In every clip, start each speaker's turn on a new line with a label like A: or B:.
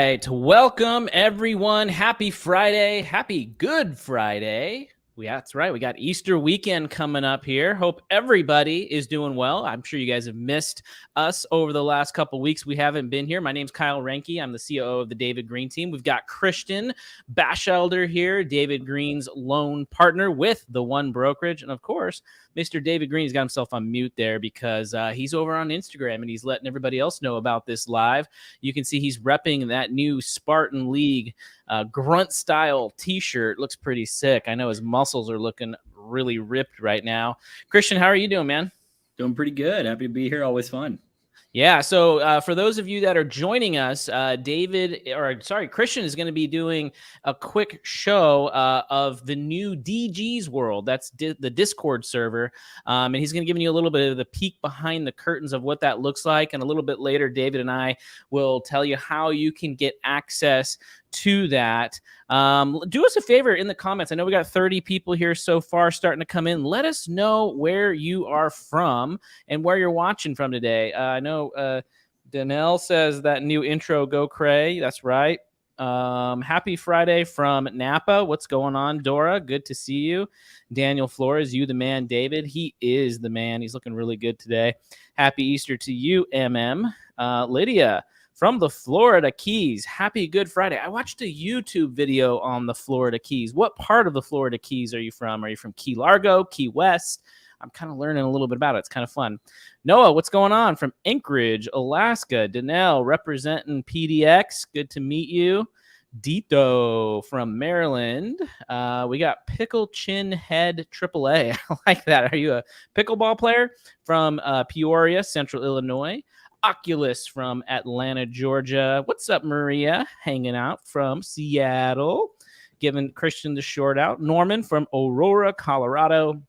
A: right. Welcome, everyone. Happy Friday. Happy Good Friday. That's right. We got Easter weekend coming up here. Hope everybody is doing well. I'm sure you guys have missed us over the last couple weeks. We haven't been here. My name's Kyle Renke. I'm the COO of the David Green team. We've got Christian Batchelder here, David Green's loan partner with the One Brokerage. And of course, Mr. David Green's got himself on mute there because he's over on Instagram and he's letting everybody else know about this live. You can see he's repping that new Spartan League grunt style t-shirt. Looks pretty sick. I know his muscles are looking really ripped right now. Christian, how are you doing, man?
B: Doing pretty good. Happy to be here. Always fun.
A: Yeah, so for those of you that are joining us, Christian is going to be doing a quick show of the new DG's World. That's the Discord server, and he's going to give you a little bit of the peek behind the curtains of what that looks like. And a little bit later, David and I will tell you how you can get access to that. Do us a favor in the comments. I know we got 30 people here so far starting to come in. Let us know where you are from and where you're watching from today. I know Danelle says that new intro, go cray. That's right. Happy Friday from Napa. What's going on, Dora? Good to see you. Daniel Flores, you the man. David, he is the man. He's looking really good today. Happy Easter to you, MM. Lydia from the Florida Keys. Happy Good Friday. I watched a YouTube video on the Florida Keys. What part of the Florida Keys are you from? Are you from Key Largo, Key West? I'm kind of learning a little bit about it. It's kind of fun. Noah, what's going on from Anchorage, Alaska? Danelle representing PDX. Good to meet you. Dito from Maryland. We got Pickle Chin Head AAA. I like that. Are you a pickleball player? From Peoria, Central Illinois. Oculus from Atlanta, Georgia. What's up, Maria? Hanging out from Seattle. Giving Christian the short out. Norman from Aurora, Colorado.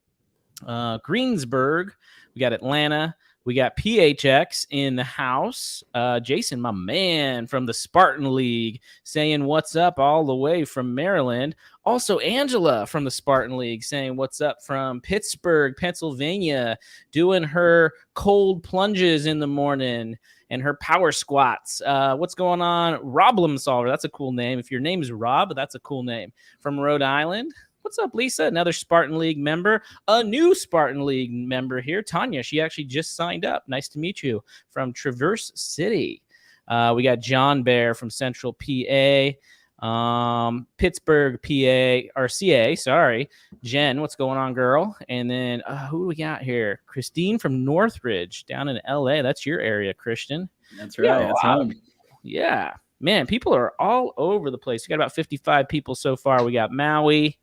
A: Greensburg. We got Atlanta. We got PHX in the house. Jason, my man from the Spartan League, saying what's up all the way from Maryland. Also, Angela from the Spartan League saying what's up from Pittsburgh, Pennsylvania, doing her cold plunges in the morning and her power squats. What's going on? Roblem Solver. That's a cool name. If your name is Rob, that's a cool name. From Rhode Island. What's up, Lisa? Another Spartan League member. A new Spartan League member here. Tanya, she actually just signed up. Nice to meet you. From Traverse City. We got John Bear from Central PA. Pittsburgh, PA, or CA, sorry. Jen, what's going on, girl? And then who do we got here? Christine from Northridge down in LA. That's your area, Christian.
B: That's right. That's home.
A: Yeah. Man, people are all over the place. We got about 55 people so far. We got Maui.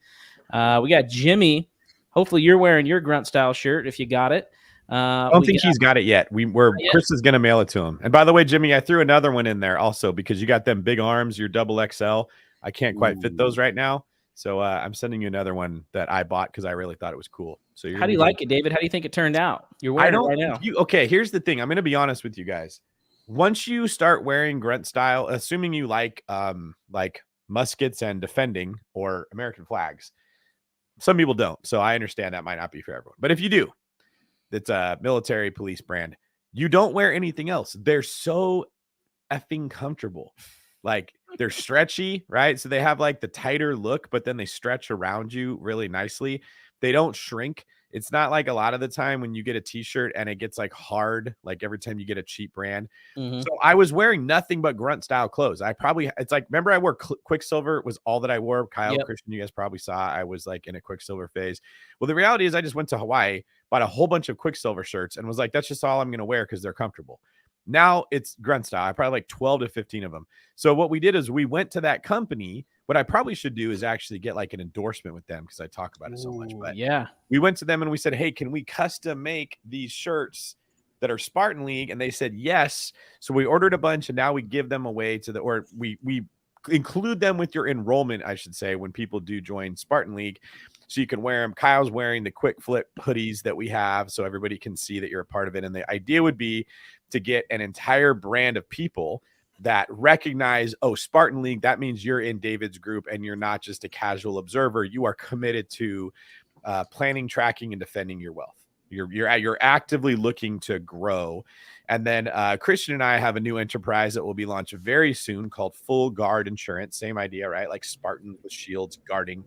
A: We got Jimmy. Hopefully you're wearing your grunt style shirt if you got it.
C: I don't think he's got it yet. Chris is going to mail it to him. And by the way, Jimmy, I threw another one in there also because you got them big arms, your double XL. I can't quite fit those right now. So I'm sending you another one that I bought because I really thought it was cool. So
A: how do you like it, David? How do you think it turned out? You're wearing it right now.
C: Okay, here's the thing. I'm going to be honest with you guys. Once you start wearing grunt style, assuming you like muskets and defending or American flags, some people don't. So I understand that might not be for everyone. But if you do, it's a military police brand. You don't wear anything else. They're so effing comfortable. Like they're stretchy, right? So they have like the tighter look, but then they stretch around you really nicely. They don't shrink. It's not like a lot of the time when you get a t-shirt and it gets like hard, like every time you get a cheap brand. Mm-hmm. So I was wearing nothing but grunt style clothes. It's like, remember I wore Quicksilver was all that I wore. Kyle, yep. Christian, you guys probably saw I was like in a Quicksilver phase. Well, the reality is I just went to Hawaii, bought a whole bunch of Quicksilver shirts and was like, that's just all I'm going to wear because they're comfortable. Now it's grunt style. I probably like 12 to 15 of them. So what we did is we went to that company. What I probably should do is actually get like an endorsement with them because I talk about it so much. But
A: yeah,
C: we went to them and we said, hey, can we custom make these shirts that are Spartan League? And they said yes. So we ordered a bunch and now we give them away we include them with your enrollment, I should say, when people do join Spartan League. So you can wear them. Kyle's wearing the quick flip hoodies that we have so everybody can see that you're a part of it. And the idea would be to get an entire brand of people that recognize, oh, Spartan League, that means you're in David's group and you're not just a casual observer. You are committed to planning, tracking, and defending your wealth. You're actively looking to grow And then Christian and I have a new enterprise that will be launched very soon called Full Guard Insurance. Same idea, right? Like Spartans with shields guarding,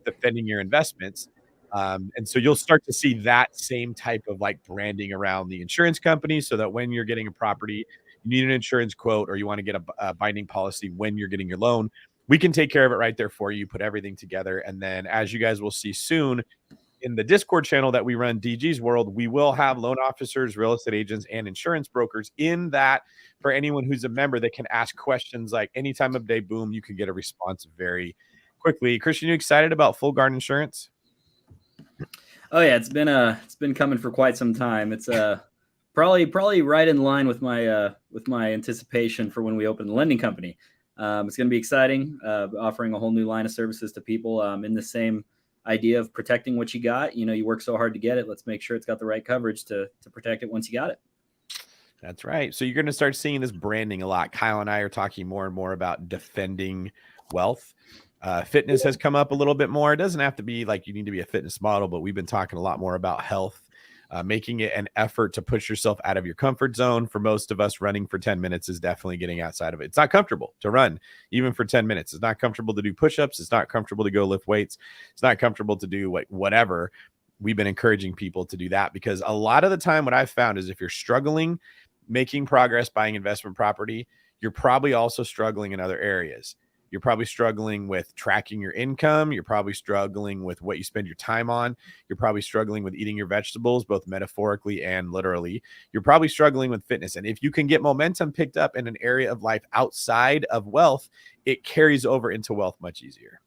C: defending your investments. And so you'll start to see that same type of like branding around the insurance company, so that when you're getting a property, you need an insurance quote, or you want to get a binding policy when you're getting your loan, we can take care of it right there for you, put everything together. And then, as you guys will see soon in the Discord channel that we run, DG's World, we will have loan officers, real estate agents, and insurance brokers in that for anyone who's a member that can ask questions like any time of day. Boom, you can get a response very quickly. Christian, you excited about Full Guard Insurance?
B: Oh yeah, it's been coming for quite some time. It's probably right in line with my anticipation for when we open the lending company. It's going to be exciting, offering a whole new line of services to people in the same idea of protecting what you got. You know, you work so hard to get it. Let's make sure it's got the right coverage to protect it once you got it.
C: That's right. So you're going to start seeing this branding a lot. Kyle and I are talking more and more about defending wealth. Fitness has come up a little bit more. It doesn't have to be like you need to be a fitness model, but we've been talking a lot more about health. Making it an effort to push yourself out of your comfort zone. For most of us, running for 10 minutes is definitely getting outside of it. It's not comfortable to run even for 10 minutes. It's not comfortable to do push-ups. It's not comfortable to go lift weights. It's not comfortable to do whatever. We've been encouraging people to do that, because a lot of the time what I've found is if you're struggling making progress buying investment property, you're probably also struggling in other areas. You're probably struggling with tracking your income. You're probably struggling with what you spend your time on. You're probably struggling with eating your vegetables, both metaphorically and literally. You're probably struggling with fitness. And if you can get momentum picked up in an area of life outside of wealth, it carries over into wealth much easier.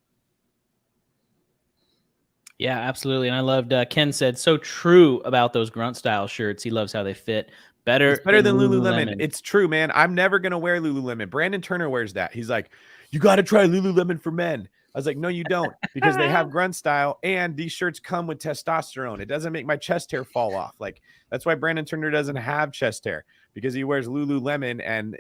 A: Yeah, absolutely. And I loved Ken said so true about those grunt style shirts. He loves how they fit.
C: It's better than Lululemon. It's true, man. I'm never going to wear Lululemon. Brandon Turner wears that. He's like, you got to try Lululemon for men. I was like, no, you don't, because they have grunt style and these shirts come with testosterone. It doesn't make my chest hair fall off. Like, that's why Brandon Turner doesn't have chest hair, because he wears Lululemon and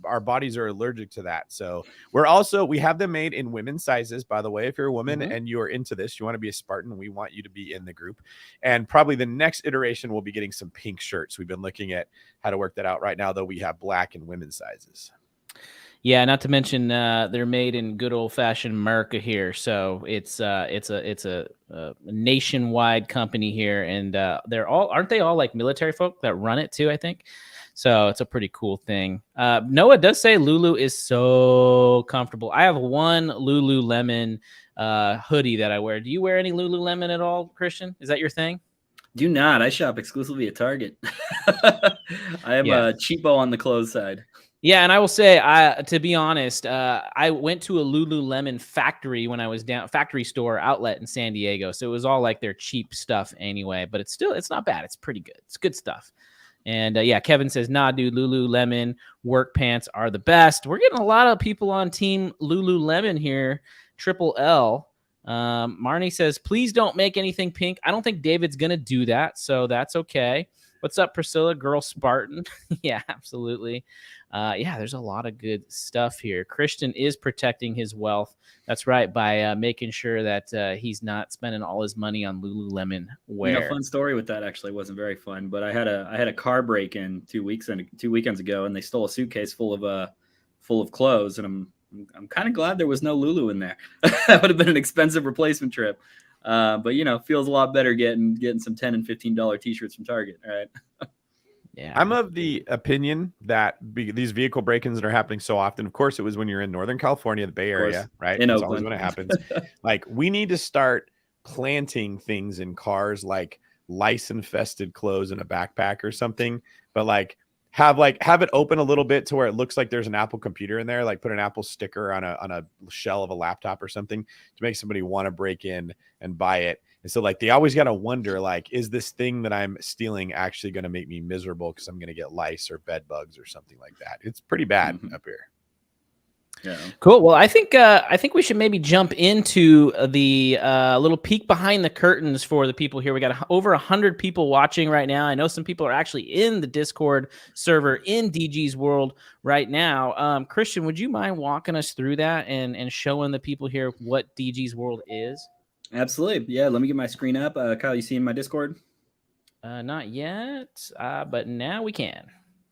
C: our bodies are allergic to that. So we have them made in women's sizes, by the way. If you're a woman and you are into this, you want to be a Spartan, we want you to be in the group. And probably the next iteration will be getting some pink shirts. We've been looking at how to work that out right now, though. We have black and women's sizes.
A: Yeah, not to mention they're made in good old fashioned America here, so it's a nationwide company here, and aren't they all like military folk that run it too? I think so. It's a pretty cool thing. Noah does say Lulu is so comfortable. I have one Lululemon hoodie that I wear. Do you wear any Lululemon at all, Christian? Is that your thing?
B: Do not. I shop exclusively at Target. I am a cheapo on the clothes side.
A: Yeah, and I will say, to be honest, I went to a Lululemon factory when I was factory store outlet in San Diego. So it was all like their cheap stuff anyway, but it's not bad. It's pretty good. It's good stuff. And yeah, Kevin says, nah, dude, Lululemon work pants are the best. We're getting a lot of people on team Lululemon here. Triple L. Marnie says, please don't make anything pink. I don't think David's going to do that, so that's okay. What's up, Priscilla? Girl Spartan. Yeah, absolutely. Yeah, there's a lot of good stuff here. Christian is protecting his wealth. That's right, by making sure that he's not spending all his money on Lululemon wear.
B: You know, fun story with that, actually. It wasn't very fun, but I had a car break-in 2 weekends ago, and they stole a suitcase full of clothes, and I'm kind of glad there was no Lulu in there. That would have been an expensive replacement trip. But you know, feels a lot better getting some $10 and $15 t-shirts from Target. All right.
C: Yeah, I'm of the opinion that these vehicle break-ins that are happening so often, of course, it was when you're in Northern California, the Bay Area, right?
B: In
C: It's
B: Oakland.
C: always when it happens. Like, we need to start planting things in cars, like lice-infested clothes in a backpack or something, but like have it open a little bit to where it looks like there's an Apple computer in there, like put an Apple sticker on a shell of a laptop or something to make somebody want to break in and buy it. And so like they always got to wonder, like, is this thing that I'm stealing actually going to make me miserable because I'm going to get lice or bed bugs or something like that? It's pretty bad up here.
B: Yeah.
A: Cool. Well, I think we should maybe jump into the little peek behind the curtains for the people here. We got over 100 people watching right now. I know some people are actually in the Discord server in DG's World right now. Christian, would you mind walking us through that and showing the people here what DG's World is?
B: Absolutely. Yeah. Let me get my screen up. Kyle, you seeing my Discord?
A: Not yet, but now we can.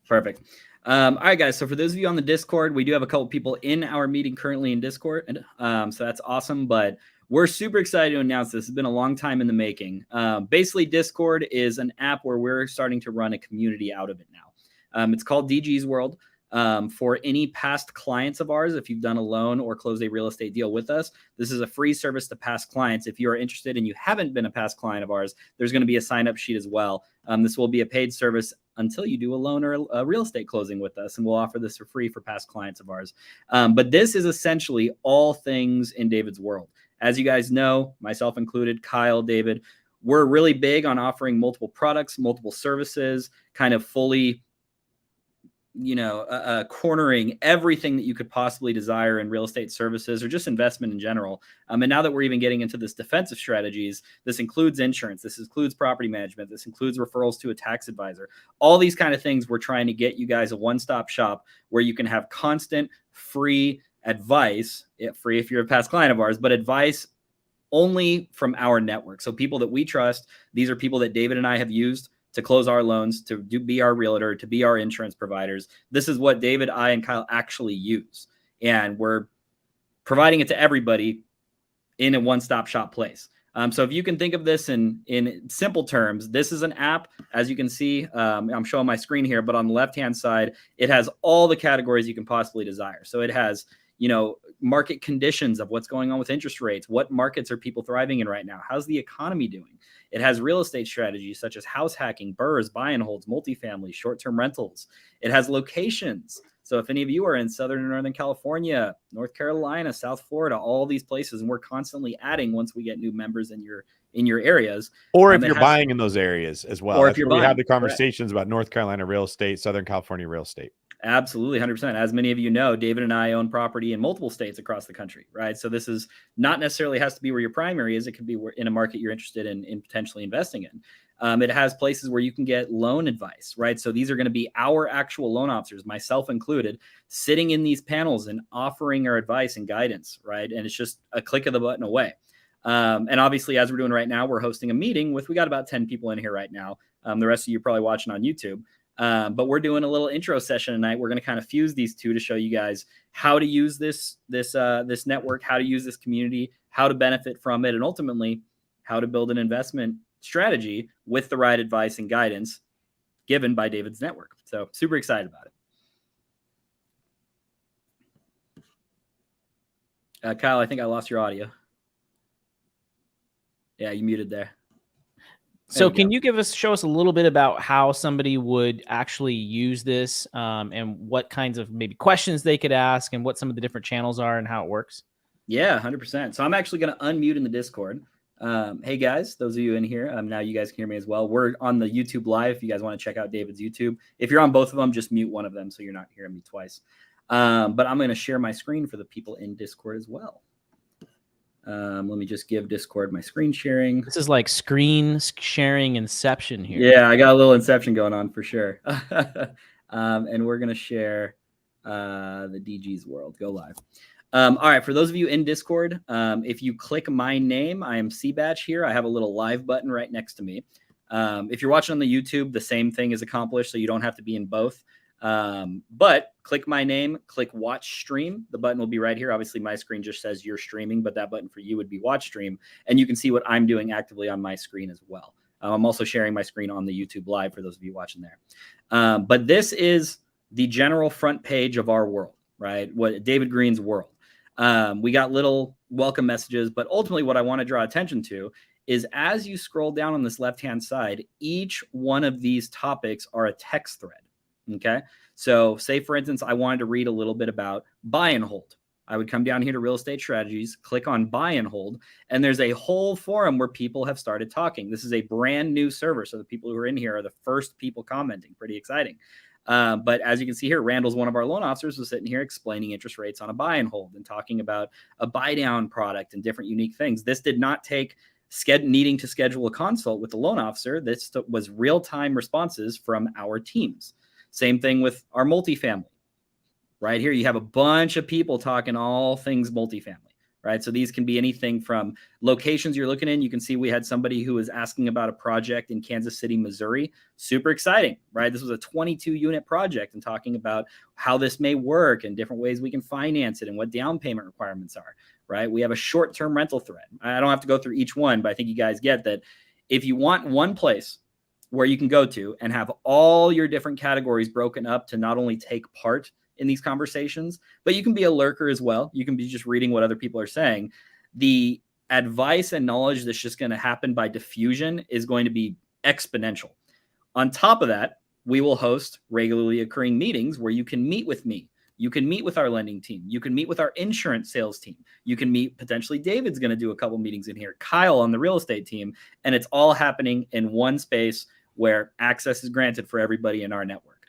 B: Perfect. All right, guys. So for those of you on the Discord, we do have a couple people in our meeting currently in Discord. So that's awesome. But we're super excited to announce this. It's been a long time in the making. Basically, Discord is an app where we're starting to run a community out of it now. It's called DG's World. For any past clients of ours, if you've done a loan or closed a real estate deal with us, this is a free service to past clients. If you are interested and you haven't been a past client of ours, there's going to be a sign-up sheet as well. This will be a paid service until you do a loan or a real estate closing with us, and we'll offer this for free for past clients of ours. But this is essentially all things in David's world. As you guys know, myself included, Kyle, David, we're really big on offering multiple products, multiple services, kind of fully cornering everything that you could possibly desire in real estate services or just investment in general. And now that we're even getting into this defensive strategies, this includes insurance, this includes property management, this includes referrals to a tax advisor, all these kind of things. We're trying to get you guys a one-stop shop where you can have constant free advice, free if you're a past client of ours, but advice only from our network. So people that we trust, these are people that David and I have used to close our loans, to be our realtor, to be our insurance providers. This is what David, I, and Kyle actually use. And we're providing it to everybody in a one-stop shop place. So if you can think of this in simple terms, this is an app. As you can see, I'm showing my screen here, but on the left-hand side, it has all the categories you can possibly desire. So it has, market conditions of what's going on with interest rates. What markets are people thriving in right now? How's the economy doing? It has real estate strategies such as house hacking, BRRRRs, buy and holds, multifamily, short-term rentals. It has locations. So if any of you are in Southern and Northern California, North Carolina, South Florida, all these places, and we're constantly adding once we get new members in your areas.
C: Or if you're buying in those areas as well.
B: Or
C: That's
B: if you're
C: where we
B: buying,
C: have the conversations about North Carolina real estate, Southern California real estate.
B: Absolutely, 100%. As many of you know, David and I own property in multiple states across the country, right? So this is not necessarily has to be where your primary is. It could be in a market you're interested in potentially investing in. It has places where you can get loan advice, right? So these are going to be our actual loan officers, myself included, sitting in these panels and offering our advice and guidance, right? And it's just a click of the button away. And obviously, as we're doing right now, we're hosting a meeting we got about 10 people in here right now. The rest of you are probably watching on YouTube. But we're doing a little intro session tonight. We're going to kind of fuse these two to show you guys how to use this network, how to use this community, how to benefit from it, and ultimately how to build an investment strategy with the right advice and guidance given by David's network. So super excited about it. Kyle, I think I lost your audio. Yeah, you muted there.
A: So can you show us a little bit about how somebody would actually use this and what kinds of maybe questions they could ask and what some of the different channels are and how it works?
B: Yeah, 100%. So I'm actually going to unmute in the Discord. Hey guys, those of you in here, now you guys can hear me as well. We're on the YouTube live if you guys want to check out David's YouTube. If you're on both of them, just mute one of them so you're not hearing me twice. But I'm going to share my screen for the people in Discord as well. Let me just give Discord my screen sharing.
A: This is like screen sharing inception here.
B: Yeah, I got a little inception going on for sure. And we're going to share the DG's World. Go live. All right, for those of you in Discord, if you click my name, I am C-Batch here. I have a little live button right next to me. If you're watching on the YouTube, the same thing is accomplished, so you don't have to be in both. But click my name, click watch stream. The button will be right here. Obviously my screen just says you're streaming, but that button for you would be watch stream. And you can see what I'm doing actively on my screen as well. I'm also sharing my screen on the YouTube live for those of you watching there. But this is the general front page of our world, right? What David Green's world. We got little welcome messages, but ultimately what I want to draw attention to is as you scroll down on this left-hand side, each one of these topics are a text thread. Okay. So say, for instance, I wanted to read a little bit about buy and hold. I would come down here to real estate strategies, click on buy and hold, and there's a whole forum where people have started talking. This is a brand new server. So the people who are in here are the first people commenting. Pretty exciting. But as you can see here, Randall's one of our loan officers was sitting here explaining interest rates on a buy and hold and talking about a buy down product and different unique things. This did not take needing to schedule a consult with the loan officer. This was real-time responses from our teams. Same thing with our multifamily. Right here, you have a bunch of people talking all things multifamily. right? So these can be anything from locations you're looking in. You can see we had somebody who was asking about a project in Kansas City, Missouri. Super exciting, right? This was a 22 unit project and talking about how this may work and different ways we can finance it and what down payment requirements are, right? We have a short-term rental thread. I don't have to go through each one, but I think you guys get that. If you want one place where you can go to and have all your different categories broken up to not only take part in these conversations, but you can be a lurker as well. You can be just reading what other people are saying. The advice and knowledge that's just going to happen by diffusion is going to be exponential. On top of that, we will host regularly occurring meetings where you can meet with me. You can meet with our lending team. You can meet with our insurance sales team. You can meet, potentially David's going to do a couple meetings in here, Kyle on the real estate team, and it's all happening in one space where access is granted for everybody in our network.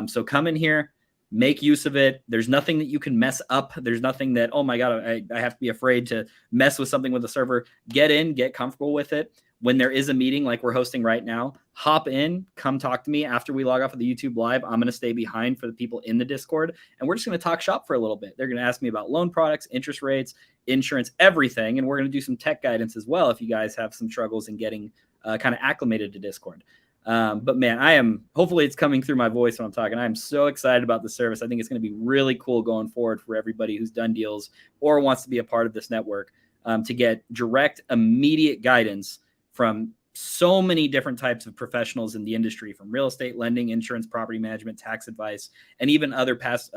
B: So come in here, make use of it. There's nothing that you can mess up. There's nothing that, oh my God, I have to be afraid to mess with something with the server. Get in, get comfortable with it. When there is a meeting like we're hosting right now, hop in, come talk to me after we log off of the YouTube live. I'm going to stay behind for the people in the Discord, and we're just going to talk shop for a little bit. They're going to ask me about loan products, interest rates, insurance, everything. And we're going to do some tech guidance as well if you guys have some struggles in getting kind of acclimated to Discord. But man, hopefully it's coming through my voice when I'm talking. I'm so excited about the service. I think it's going to be really cool going forward for everybody who's done deals or wants to be a part of this network, to get direct, immediate guidance from so many different types of professionals in the industry, from real estate, lending, insurance, property management, tax advice, and even other past,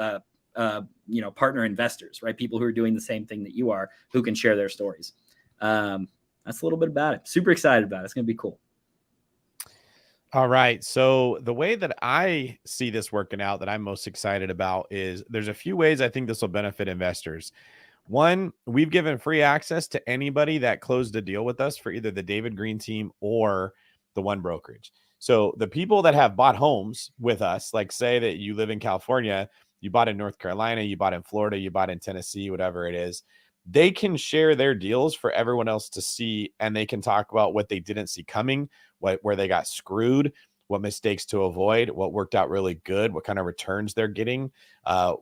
B: partner investors, right? People who are doing the same thing that you are, who can share their stories. That's a little bit about it. Super excited about it. It's going to be cool.
C: All right. So the way that I see this working out that I'm most excited about is there's a few ways I think this will benefit investors. One, we've given free access to anybody that closed a deal with us for either the David Green team or the One Brokerage. So the people that have bought homes with us, like say that you live in California, you bought in North Carolina, you bought in Florida, you bought in Tennessee, whatever it is, they can share their deals for everyone else to see, and they can talk about what they didn't see coming, where they got screwed, what mistakes to avoid, what worked out really good, what kind of returns they're getting,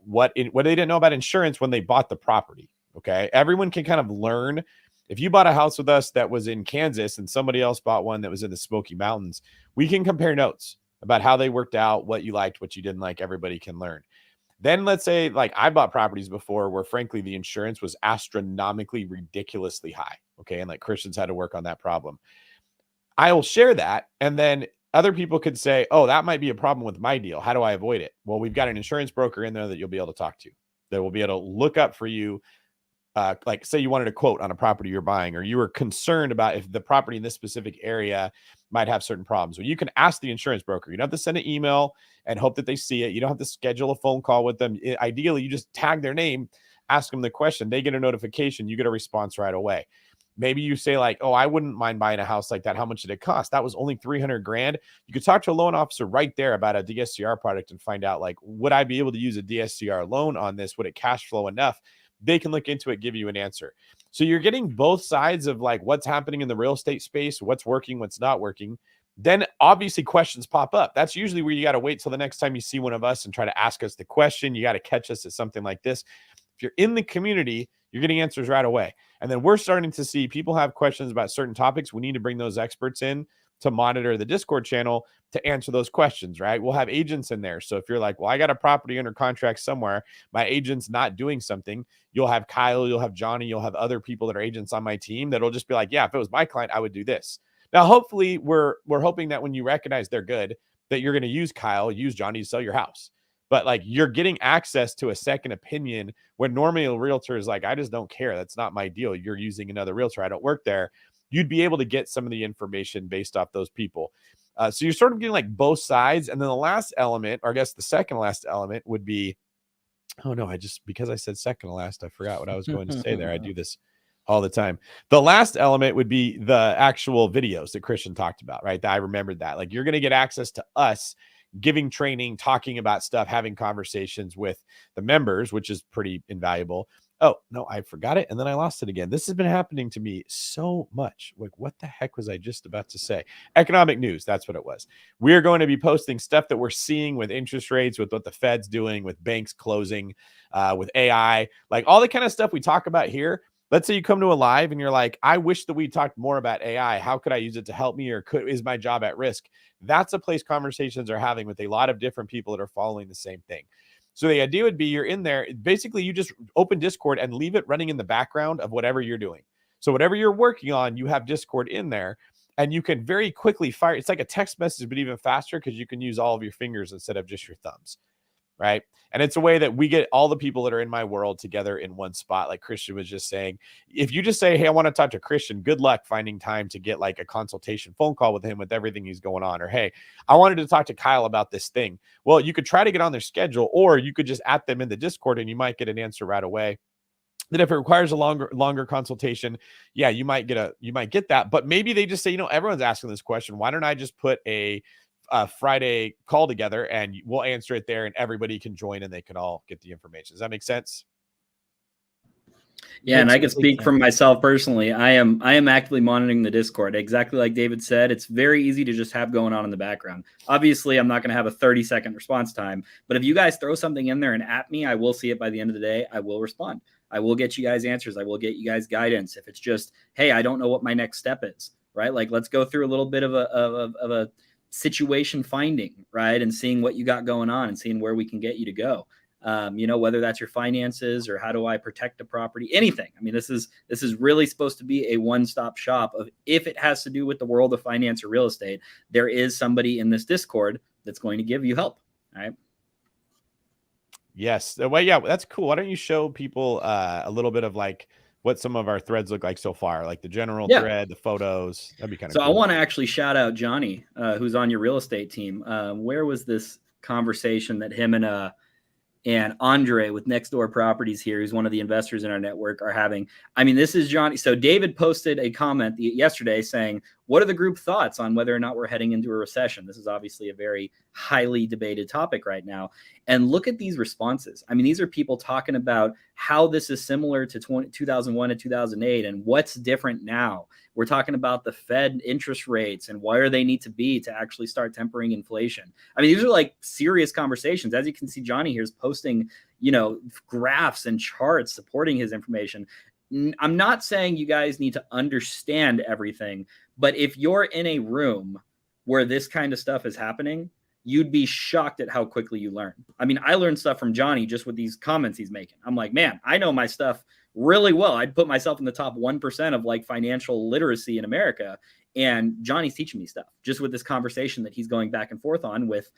C: what they didn't know about insurance when they bought the property. Okay. Everyone can kind of learn. If you bought a house with us that was in Kansas and somebody else bought one that was in the Smoky Mountains, we can compare notes about how they worked out, what you liked, what you didn't like. Everybody can learn. Then let's say, like, I bought properties before where frankly the insurance was astronomically ridiculously high. Okay. And like Christian's had to work on that problem. I will share that. And then other people could say, oh, that might be a problem with my deal. How do I avoid it? Well, we've got an insurance broker in there that you'll be able to talk to, that will be able to look up for you. Like say you wanted a quote on a property you're buying, or you were concerned about if the property in this specific area might have certain problems. Well, you can ask the insurance broker. You don't have to send an email and hope that they see it. You don't have to schedule a phone call with them. Ideally, you just tag their name, ask them the question. They get a notification. You get a response right away. Maybe you say like, oh, I wouldn't mind buying a house like that. How much did it cost? That was only $300,000. You could talk to a loan officer right there about a DSCR product and find out like, would I be able to use a DSCR loan on this? Would it cash flow enough? They can look into it, give you an answer. So you're getting both sides of like what's happening in the real estate space, what's working, what's not working. Then obviously questions pop up. That's usually where you got to wait till the next time you see one of us and try to ask us the question. You got to catch us at something like this. If you're in the community, you're getting answers right away. And then we're starting to see people have questions about certain topics. We need to bring those experts in to monitor the Discord channel to answer those questions, right? We'll have agents in there. So if you're like, well, I got a property under contract somewhere, my agent's not doing something, you'll have Kyle, you'll have Johnny, you'll have other people that are agents on my team that'll just be like, yeah, if it was my client, I would do this. Now, hopefully we're hoping that when you recognize they're good, that you're going to use Kyle, use Johnny to sell your house. But like you're getting access to a second opinion when normally a realtor is like, I just don't care. That's not my deal. You're using another realtor. I don't work there. You'd be able to get some of the information based off those people. So you're sort of getting like both sides. And then the last element, or I guess the second last element would be, oh no, because I said second to last, I forgot what I was going to say there. I do this all the time. The last element would be the actual videos that Christian talked about, right? I remembered that. Like you're going to get access to us giving training, talking about stuff, having conversations with the members, which is pretty invaluable. Oh, no, I forgot it. And then I lost it again. This has been happening to me so much. Like, what the heck was I just about to say? Economic news. That's what it was. We're going to be posting stuff that we're seeing with interest rates, with what the Fed's doing, with banks closing, with AI, like all the kind of stuff we talk about here. let's say you come to a live and you're like, I wish that we talked more about AI. How could I use it to help me, or is my job at risk? That's a place conversations are having with a lot of different people that are following the same thing. So the idea would be you're in there, basically you just open Discord and leave it running in the background of whatever you're doing. So whatever you're working on, you have Discord in there, and you can very quickly fire. It's like a text message, but even faster, because you can use all of your fingers instead of just your thumbs. Right. And it's a way that we get all the people that are in my world together in one spot. Like Christian was just saying, if you just say, hey, I want to talk to Christian, good luck finding time to get like a consultation phone call with him with everything he's going on. Or, hey, I wanted to talk to Kyle about this thing. Well, you could try to get on their schedule, or you could just at them in the Discord and you might get an answer right away. Then if it requires a longer consultation, yeah, you might get that. But maybe they just say, everyone's asking this question. Why don't I just put a Friday call together and we'll answer it there, and everybody can join and they can all get the information. Does that make sense?
B: Yeah, and I can speak from myself personally. I am actively monitoring the Discord. Exactly like David said, it's very easy to just have going on in the background. Obviously, I'm not going to have a 30-second response time, but if you guys throw something in there and at me, I will see it by the end of the day. I will respond. I will get you guys answers. I will get you guys guidance. If it's just, hey, I don't know what my next step is, right? Like, let's go through a little bit of a situation finding, right? And seeing what you got going on and seeing where we can get you to go. Whether that's your finances or how do I protect the property, anything. I mean, this is really supposed to be a one-stop shop of, if it has to do with the world of finance or real estate, there is somebody in this Discord that's going to give you help. All right.
C: Yes. Well, yeah, that's cool. Why don't you show people a little bit of like what some of our threads look like so far, like the general thread, the photos. That'd be kind of cool.
B: So I want to actually shout out Johnny, who's on your real estate team. Where was this conversation that him and Andre with Next Door Properties here, who's one of the investors in our network, are having? I mean, this is Johnny. So David posted a comment yesterday saying, what are the group thoughts on whether or not we're heading into a recession? This is obviously a very highly debated topic right now. And look at these responses. I mean, these are people talking about how this is similar to 2001 to 2008 and what's different now. We're talking about the Fed interest rates and where they need to be to actually start tempering inflation. I mean, these are like serious conversations. As you can see, Johnny here is posting, graphs and charts supporting his information. I'm not saying you guys need to understand everything, but if you're in a room where this kind of stuff is happening, you'd be shocked at how quickly you learn. I mean, I learned stuff from Johnny just with these comments he's making. I'm like, man, I know my stuff really well. I'd put myself in the top 1% of like financial literacy in America. And Johnny's teaching me stuff just with this conversation that he's going back and forth on with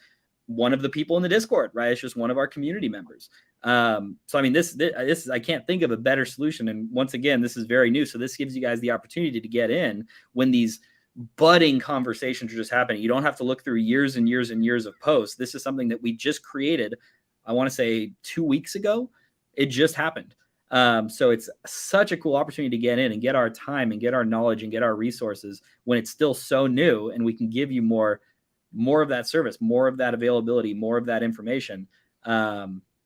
B: one of the people in the Discord, right? It's just one of our community members. So, I mean, this is, I can't think of a better solution. And once again, this is very new. So this gives you guys the opportunity to get in when these budding conversations are just happening. You don't have to look through years and years and years of posts. This is something that we just created, I want to say 2 weeks ago. It just happened. So it's such a cool opportunity to get in and get our time and get our knowledge and get our resources when it's still so new, and we can give you more of that service, more of that availability, more of that information.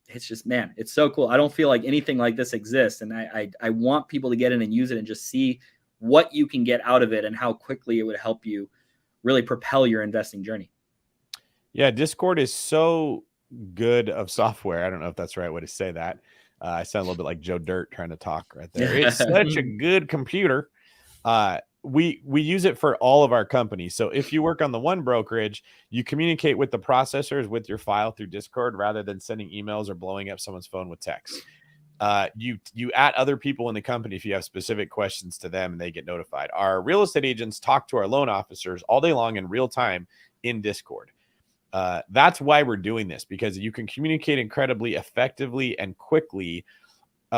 B: It's just, man, it's so cool. I don't feel like anything like this exists. And I want people to get in and use it and just see what you can get out of it and how quickly it would help you really propel your investing journey.
C: Yeah. Discord is so good of software. I don't know if that's the right way to say that. I sound a little bit like Joe Dirt trying to talk right there. It's such a good computer. We use it for all of our companies. So if you work on the one brokerage, you communicate with the processors with your file through Discord rather than sending emails or blowing up someone's phone with text. You add other people in the company if you have specific questions to them, and they get notified. Our real estate agents talk to our loan officers all day long in real time in Discord. That's why we're doing this, because you can communicate incredibly effectively and quickly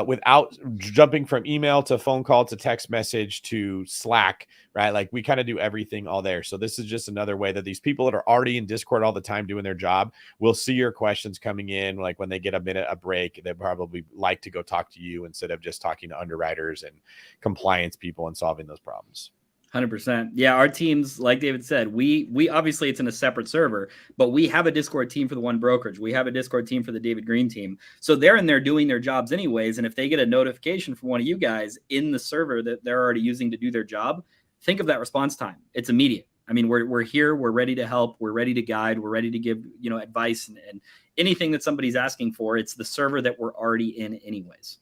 C: without jumping from email to phone call to text message to Slack, right? Like, we kind of do everything all there. So this is just another way that these people that are already in Discord all the time doing their job will see your questions coming in. Like when they get a break, they probably like to go talk to you instead of just talking to underwriters and compliance people and solving those problems.
B: 100%. Yeah, our teams, like David said, we obviously it's in a separate server, but we have a Discord team for the one brokerage. We have a Discord team for the David Green team. So they're in there doing their jobs anyways. And if they get a notification from one of you guys in the server that they're already using to do their job, think of that response time. It's immediate. I mean, we're here, we're ready to help, we're ready to guide, we're ready to give, advice and anything that somebody's asking for. It's the server that we're already in anyways.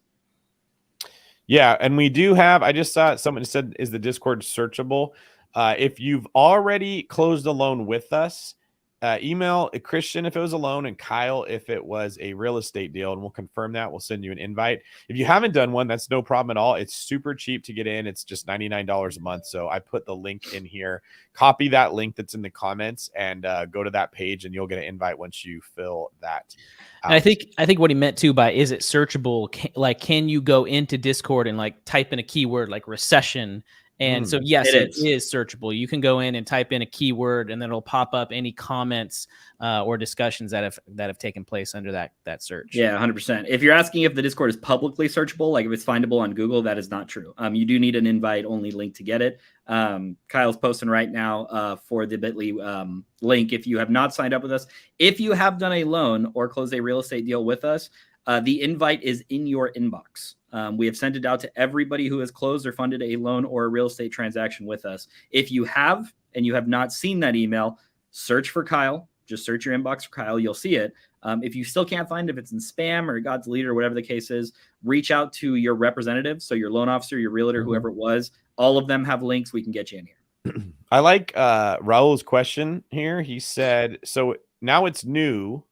C: Yeah, and we do have, I just saw someone said, is the Discord searchable? If you've already closed a loan with us, email Christian if it was a loan and Kyle if it was a real estate deal, and we'll confirm that. We'll send you an invite. If you haven't done one, that's no problem at all. It's super cheap to get in. It's just $99 a month. So I put the link in here. Copy that link that's in the comments and go to that page, and you'll get an invite once you fill that out.
A: And I think what he meant too by is it searchable? Can you go into Discord and like type in a keyword like recession? And so yes, it is searchable. You can go in and type in a keyword, and then it'll pop up any comments or discussions that have taken place under that search.
B: Yeah, 100%. If you're asking if the Discord is publicly searchable, like if it's findable on Google, that is not true. You do need an invite-only link to get it. Kyle's posting right now for the Bitly link. If you have not signed up with us, if you have done a loan or closed a real estate deal with us, the invite is in your inbox. We have sent it out to everybody who has closed or funded a loan or a real estate transaction with us. If you have and you have not seen that email, search for Kyle. Just search your inbox for Kyle. You'll see it. If you still can't find it, if it's in spam or it got deleted or whatever the case is, reach out to your representative. So your loan officer, your realtor, whoever it was, all of them have links. We can get you in here.
C: I like Raul's question here. He said, so now it's new.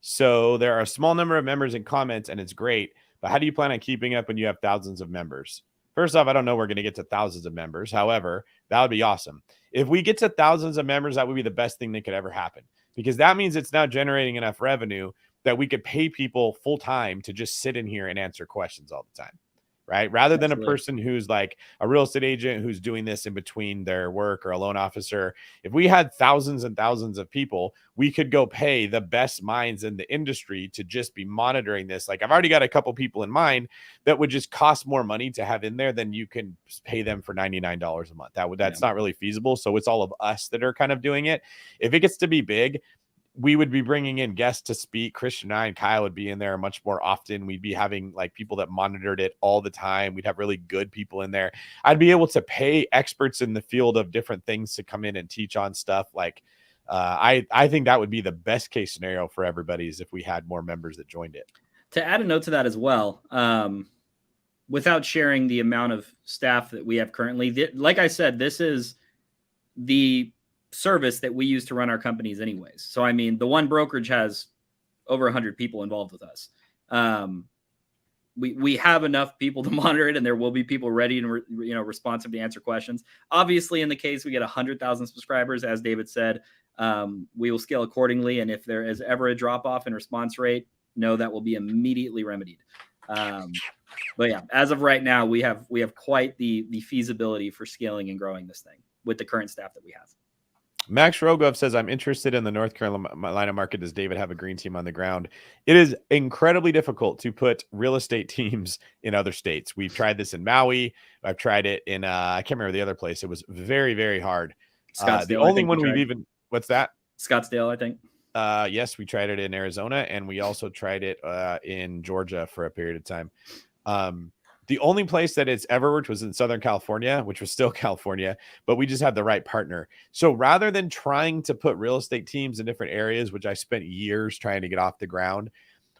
C: So there are a small number of members and comments, and it's great. But how do you plan on keeping up when you have thousands of members? First off, I don't know we're going to get to thousands of members. However, that would be awesome. If we get to thousands of members, that would be the best thing that could ever happen, because that means it's now generating enough revenue that we could pay people full time to just sit in here and answer questions all the time. Right. Rather than a person who's like a real estate agent who's doing this in between their work, or a loan officer. If we had thousands and thousands of people, we could go pay the best minds in the industry to just be monitoring this. Like, I've already got a couple people in mind that would just cost more money to have in there than you can pay them for $99 a month. That's not really feasible. So it's all of us that are kind of doing it. If it gets to be big, we would be bringing in guests to speak. Christian and I and Kyle would be in there much more often. We'd be having like people that monitored it all the time. We'd have really good people in there. I'd be able to pay experts in the field of different things to come in and teach on stuff. Like, I think that would be the best case scenario for everybody, is if we had more members that joined it.
B: To add a note to that as well, without sharing the amount of staff that we have currently, like I said, this is the service that we use to run our companies anyways. So, I mean, the one brokerage has over 100 people involved with us. We have enough people to monitor it, and there will be people ready and responsive to answer questions. Obviously, in the case we get 100,000 subscribers, as David said, we will scale accordingly. And if there is ever a drop off in response rate, no, that will be immediately remedied. But yeah, as of right now, we have quite the feasibility for scaling and growing this thing with the current staff that we have.
C: Max Rogov says, I'm interested in the North Carolina market. Does David have a green team on the ground? It is incredibly difficult to put real estate teams in other states. We've tried this in Maui. I've tried it in, I can't remember the other place. It was very, very hard. The only one we've even, what's that?
B: Scottsdale, I think.
C: Yes, we tried it in Arizona, and we also tried it in Georgia for a period of time. The only place that it's ever worked was in Southern California, which was still California, but we just had the right partner. So rather than trying to put real estate teams in different areas, which I spent years trying to get off the ground,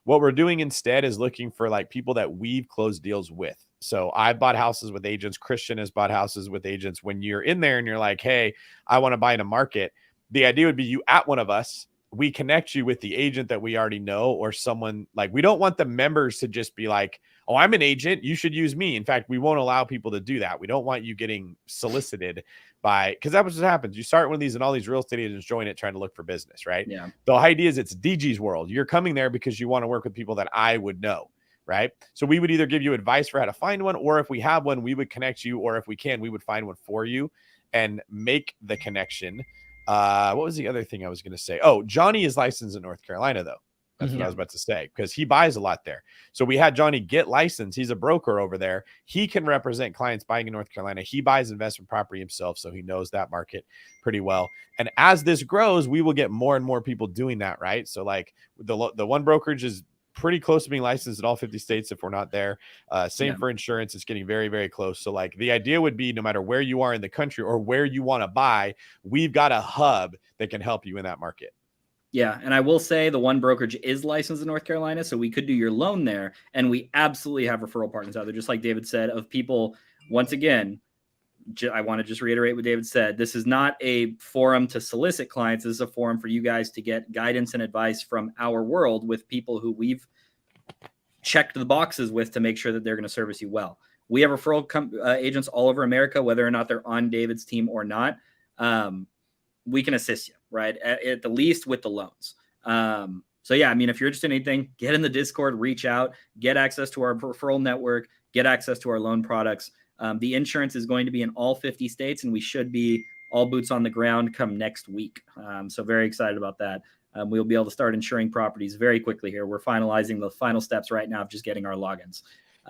C: what we're doing instead is looking for like people that we've closed deals with. So I've bought houses with agents. Christian has bought houses with agents. When you're in there and you're like, hey, I want to buy in a market, the idea would be you at one of us, we connect you with the agent that we already know, or someone. Like, we don't want the members to just be like, oh, I'm an agent, you should use me. In fact, we won't allow people to do that. We don't want you getting solicited by, because that's what happens. You start one of these and all these real estate agents join it trying to look for business, right?
B: Yeah.
C: The idea is it's DG's world. You're coming there because you want to work with people that I would know, right? So we would either give you advice for how to find one, or if we have one, we would connect you, or if we can, we would find one for you and make the connection. What was the other thing I was going to say? Oh, Johnny is licensed in North Carolina, though. That's what I was about to say, because he buys a lot there. So we had Johnny get licensed. He's a broker over there. He can represent clients buying in North Carolina. He buys investment property himself, so he knows that market pretty well. And as this grows, we will get more and more people doing that, right? So like the one brokerage is pretty close to being licensed in all 50 states if we're not there. Same for insurance. It's getting very, very close. So like the idea would be, no matter where you are in the country or where you want to buy, we've got a hub that can help you in that market.
B: Yeah, and I will say the one brokerage is licensed in North Carolina, so we could do your loan there, and we absolutely have referral partners out there, just like David said, of people. Once again, I want to just reiterate what David said. This is not a forum to solicit clients. This is a forum for you guys to get guidance and advice from our world with people who we've checked the boxes with to make sure that they're going to service you well. We have referral agents all over America, whether or not they're on David's team or not. We can assist you, right? At the least with the loans. So yeah, I mean, if you're interested in anything, get in the Discord, reach out, get access to our referral network, get access to our loan products. The insurance is going to be in all 50 states, and we should be all boots on the ground come next week. So very excited about that. We'll be able to start insuring properties very quickly here. We're finalizing the final steps right now of just getting our logins.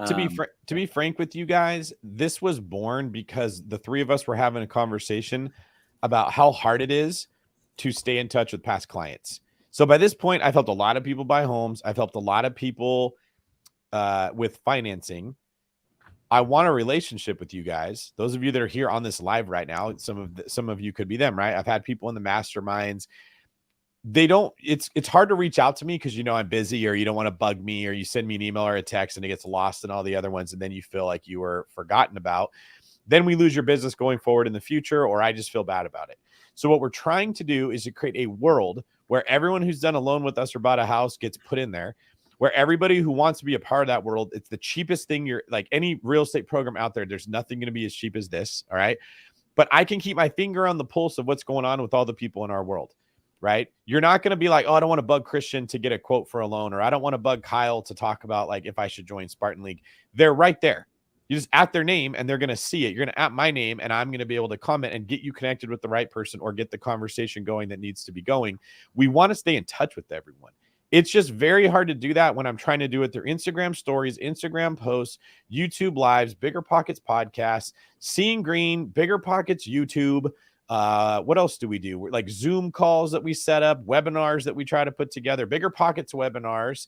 C: To be frank with you guys, this was born because the three of us were having a conversation about how hard it is to stay in touch with past clients. So by this point, I've helped a lot of people buy homes. I've helped a lot of people with financing. I want a relationship with you guys. Those of you that are here on this live right now, some of you could be them, right? I've had people in the masterminds. It's hard to reach out to me because, I'm busy, or you don't want to bug me, or you send me an email or a text and it gets lost in all the other ones. And then you feel like you were forgotten about. Then we lose your business going forward in the future, or I just feel bad about it. So what we're trying to do is to create a world where everyone who's done a loan with us or bought a house gets put in there, where everybody who wants to be a part of that world, it's the cheapest thing. You're like any real estate program out there. There's nothing going to be as cheap as this. All right. But I can keep my finger on the pulse of what's going on with all the people in our world. Right. You're not going to be like, oh, I don't want to bug Christian to get a quote for a loan, or I don't want to bug Kyle to talk about like if I should join Spartan League. They're right there. You just at their name and they're going to see it. You're going to at my name and I'm going to be able to comment and get you connected with the right person or get the conversation going that needs to be going. We want to stay in touch with everyone. It's just very hard to do that when I'm trying to do it through Instagram stories, Instagram posts, YouTube lives, Bigger Pockets podcasts, Seeing Green, Bigger Pockets YouTube. What else do we do? We're like Zoom calls that we set up, webinars that we try to put together, Bigger Pockets webinars.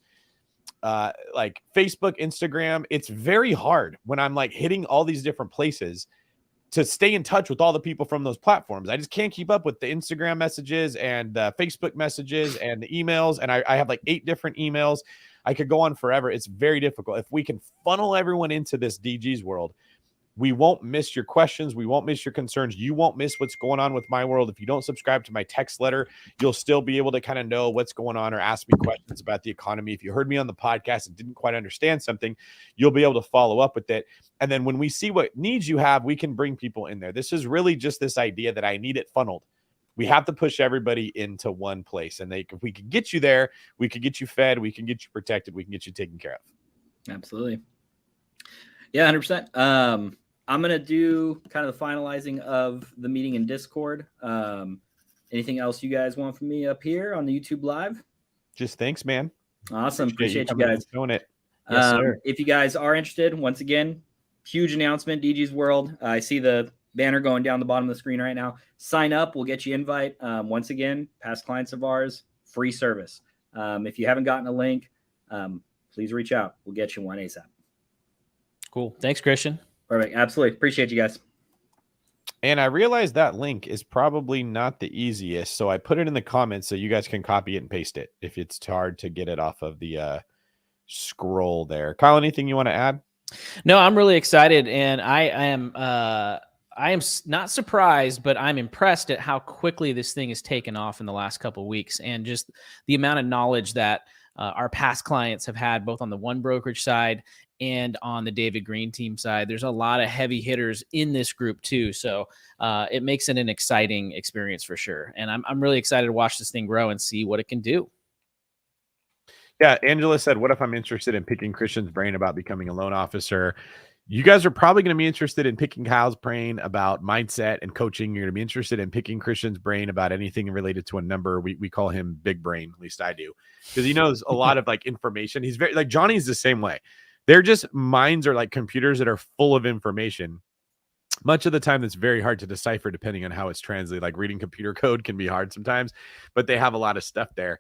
C: Like Facebook, Instagram. It's very hard when I'm like hitting all these different places to stay in touch with all the people from those platforms. I just can't keep up with the Instagram messages and the Facebook messages and the emails. And I have like 8 different emails. I could go on forever. It's very difficult. If we can funnel everyone into this DG's world, we won't miss your questions. We won't miss your concerns. You won't miss what's going on with my world. If you don't subscribe to my text letter, you'll still be able to kind of know what's going on or ask me questions about the economy. If you heard me on the podcast and didn't quite understand something, you'll be able to follow up with it. And then when we see what needs you have, we can bring people in there. This is really just this idea that I need it funneled. We have to push everybody into one place. And if we can get you there, we can get you fed, we can get you protected, we can get you taken care of.
B: Absolutely. Yeah, 100%. I'm going to do kind of the finalizing of the meeting in Discord. Anything else you guys want from me up here on the YouTube live?
C: Just thanks, man.
B: Awesome. Appreciate you guys
C: doing it.
A: Yes, sir.
B: If you guys are interested, once again, huge announcement, DG's World. I see the banner going down the bottom of the screen right now. Sign up. We'll get you invite. Once again, past clients of ours, free service. If you haven't gotten a link, please reach out. We'll get you one ASAP.
A: Cool. Thanks, Christian.
B: Perfect. Absolutely. Appreciate you guys.
C: And I realized that link is probably not the easiest. So I put it in the comments so you guys can copy it and paste it if it's hard to get it off of the scroll there. Kyle, anything you want to add?
A: No, I'm really excited, and I am not surprised, but I'm impressed at how quickly this thing has taken off in the last couple of weeks, and just the amount of knowledge that our past clients have had, both on the one brokerage side and on the David Green team side. There's a lot of heavy hitters in this group too. So it makes it an exciting experience for sure. And I'm really excited to watch this thing grow and see what it can do.
C: Yeah. Angela said, what if I'm interested in picking Christian's brain about becoming a loan officer? You guys are probably going to be interested in picking Kyle's brain about mindset and coaching. You're going to be interested in picking Christian's brain about anything related to a number. We call him Big Brain, at least I do, because he knows a lot of like information. He's very like Johnny's the same way. They're just minds are like computers that are full of information. Much of the time, that's very hard to decipher depending on how it's translated. Like reading computer code can be hard sometimes, but they have a lot of stuff there.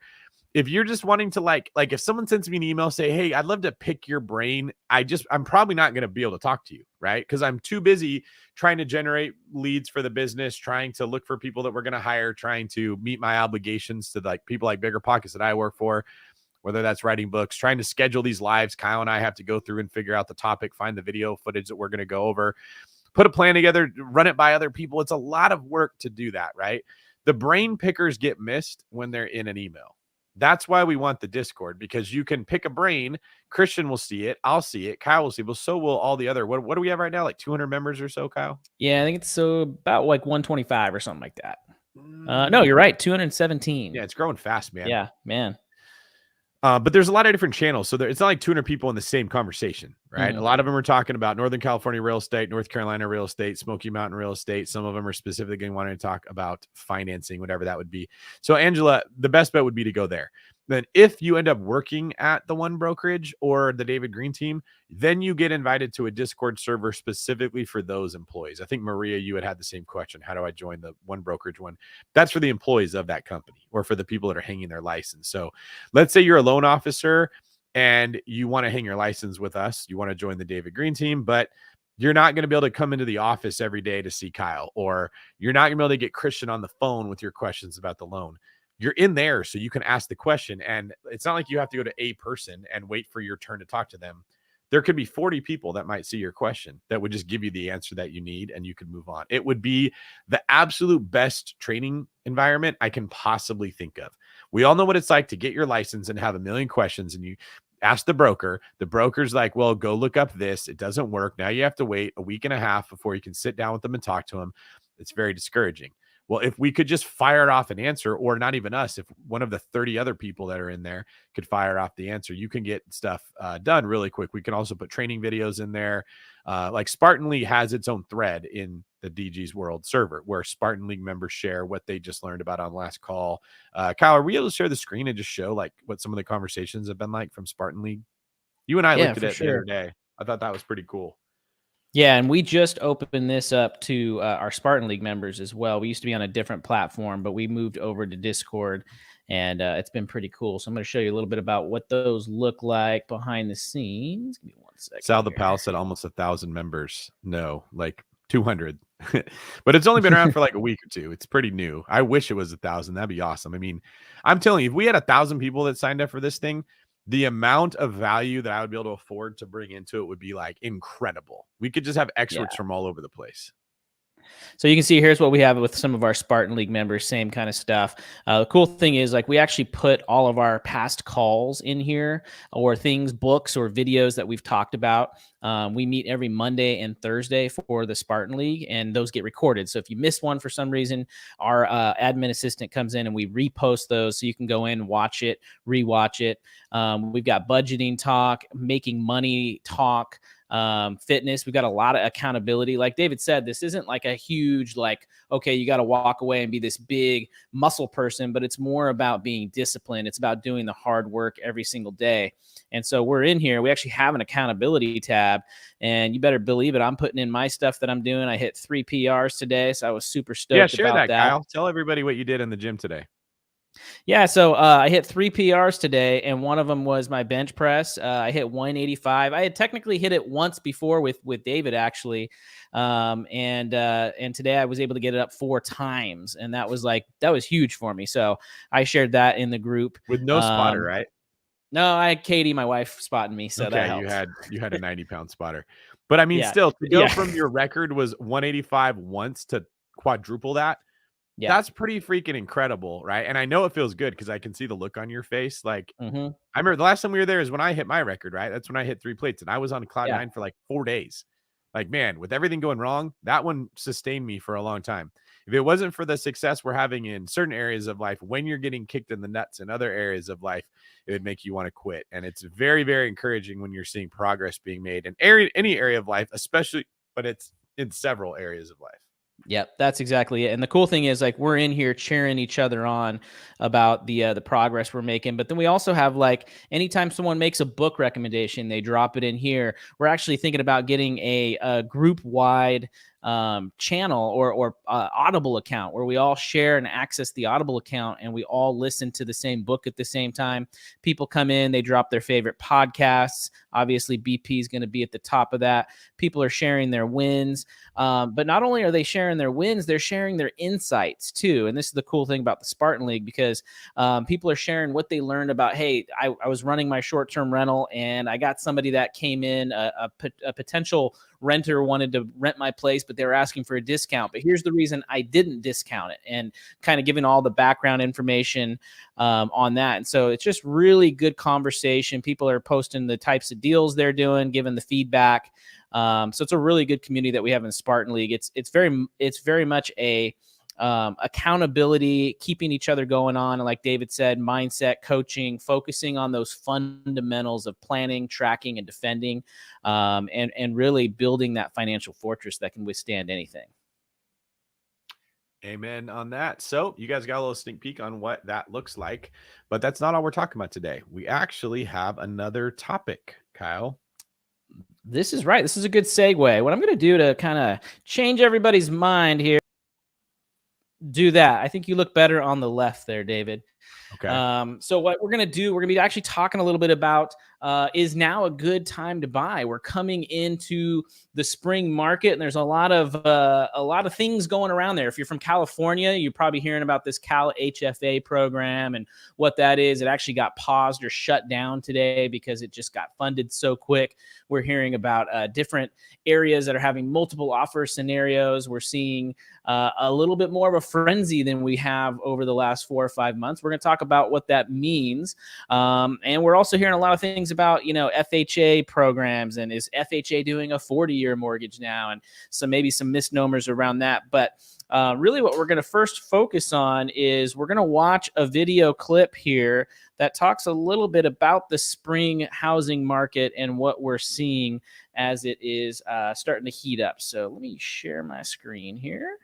C: if you're just wanting to like if someone sends me an email, say, hey, I'd love to pick your brain, I'm probably not going to be able to talk to you, right? Because I'm too busy trying to generate leads for the business, trying to look for people that we're going to hire, trying to meet my obligations to like people like Bigger Pockets that I work for, whether that's writing books, trying to schedule these lives. Kyle and I have to go through and figure out the topic, find the video footage that we're going to go over, put a plan together, run it by other people. It's a lot of work to do that, right? The brain pickers get missed when they're in an email. That's why we want the Discord, because you can pick a brain. Christian will see it. I'll see it. Kyle will see it. Well, so will all the other. What do we have right now? Like 200 members or so, Kyle?
A: Yeah, I think it's about like 125 or something like that. No, you're right. 217.
C: Yeah, it's growing fast, man.
A: Yeah, man.
C: But there's a lot of different channels. So it's not like 200 people in the same conversation, right?
A: Mhm.
C: A lot of them are talking about Northern California real estate, North Carolina real estate, Smoky Mountain real estate. Some of them are specifically wanting to talk about financing, whatever that would be. So Angela, the best bet would be to go there. Then if you end up working at the One Brokerage or the David Green team, then you get invited to a Discord server specifically for those employees. I think Maria, you had the same question. How do I join the One Brokerage one? That's for the employees of that company or for the people that are hanging their license. So let's say you're a loan officer and you want to hang your license with us. You want to join the David Green team, but you're not going to be able to come into the office every day to see Kyle, or you're not going to be able to get Christian on the phone with your questions about the loan. You're in there so you can ask the question. And it's not like you have to go to a person and wait for your turn to talk to them. There could be 40 people that might see your question that would just give you the answer that you need and you could move on. It would be the absolute best training environment I can possibly think of. We all know what it's like to get your license and have a million questions, and you ask the broker. The broker's like, well, go look up this. It doesn't work. Now you have to wait a week and a half before you can sit down with them and talk to them. It's very discouraging. Well, if we could just fire off an answer, or not even us, if one of the 30 other people that are in there could fire off the answer, you can get stuff done really quick. We can also put training videos in there. Like Spartan League has its own thread in the DG's World server where Spartan League members share what they just learned about on last call. Kyle, are we able to share the screen and just show like what some of the conversations have been like from Spartan League? You and I looked at it the other day. I thought that was pretty cool.
A: Yeah, and we just opened this up to our Spartan League members as well. We used to be on a different platform, but we moved over to Discord, and it's been pretty cool. So I'm going to show you a little bit about what those look like behind the scenes. Give me 1 second.
C: Sal the Pal said almost 1,000 members. No, like 200. But it's only been around for like a week or two. It's pretty new. I wish it was 1,000. That'd be awesome. I mean, I'm telling you, if we had 1,000 people that signed up for this thing, the amount of value that I would be able to afford to bring into it would be like incredible. We could just have experts from all over the place.
A: So you can see here's what we have with some of our Spartan League members, same kind of stuff. The cool thing is like we actually put all of our past calls in here, or things, books or videos that we've talked about. We meet every Monday and Thursday for the Spartan League, and those get recorded. So if you miss one for some reason, our admin assistant comes in and we repost those so you can go in, watch it, rewatch it. We've got budgeting talk, making money talk, fitness. We've got a lot of accountability. Like David said, this isn't like a huge, like, okay, you got to walk away and be this big muscle person, but it's more about being disciplined. It's about doing the hard work every single day. And so we're in here. We actually have an accountability tab, and you better believe it. I'm putting in my stuff that I'm doing. I hit 3 PRs today, so I was super stoked
C: share
A: about that.
C: Kyle. Tell everybody what you did in the gym today.
A: Yeah, so I hit 3 PRs today, and one of them was my bench press. I hit 185. I had technically hit it once before with David, actually, and today I was able to get it up 4 times, and that was huge for me. So I shared that in the group
C: with no spotter, right?
A: No, I had Katie, my wife, spotting me, so that helped.
C: you had a 90-pound spotter, but I mean, still to go from your record was 185 once to quadruple that. Yeah, that's pretty freaking incredible, right? And I know it feels good because I can see the look on your face. Like, I remember the last time we were there is when I hit my record, right? That's when I hit 3 plates, and I was on cloud 9 for like 4 days. Like, man, with everything going wrong, that one sustained me for a long time. If it wasn't for the success we're having in certain areas of life, when you're getting kicked in the nuts in other areas of life, it would make you want to quit. And it's very, very encouraging when you're seeing progress being made in any area of life, especially, but it's in several areas of life.
A: Yep, that's exactly it. And the cool thing is, like, we're in here cheering each other on about the progress we're making. But then we also have, like, anytime someone makes a book recommendation, they drop it in here. We're actually thinking about getting a group wide channel or Audible account where we all share and access the Audible account, and we all listen to the same book at the same time. People come in, they drop their favorite podcasts. Obviously, BP is going to be at the top of that. People are sharing their wins. But not only are they sharing their wins, they're sharing their insights too. And this is the cool thing about the Spartan League, because people are sharing what they learned about, hey, I was running my short-term rental and I got somebody that came in, a potential renter wanted to rent my place, but they were asking for a discount. But here's the reason I didn't discount it, and kind of giving all the background information on that. And so it's just really good conversation. People are posting the types of deals they're doing, giving the feedback. So it's a really good community that we have in Spartan League. It's very much a accountability, keeping each other going on. And like David said, mindset coaching, focusing on those fundamentals of planning, tracking, and defending, and really building that financial fortress that can withstand anything.
C: Amen on that. So you guys got a little sneak peek on what that looks like, but that's not all we're talking about today. We actually have another topic, Kyle.
A: This is right. This is a good segue. What I'm going to do to kind of change everybody's mind here, do that. I think you look better on the left there, David.
C: Okay.
A: So what we're going to do, we're going to be actually talking a little bit about, is now a good time to buy? We're coming into the spring market, and there's a lot of things going around there. If you're from California, you're probably hearing about this Cal HFA program and what that is. It actually got paused or shut down today because it just got funded so quick. We're hearing about different areas that are having multiple offer scenarios. We're seeing a little bit more of a frenzy than we have over the last 4 or 5 months. We're going to talk about what that means. And we're also hearing a lot of things about, FHA programs, and is FHA doing a 40-year mortgage now, and maybe some misnomers around that. But really what we're going to first focus on is we're going to watch a video clip here that talks a little bit about the spring housing market and what we're seeing as it is starting to heat up. So let me share my screen here.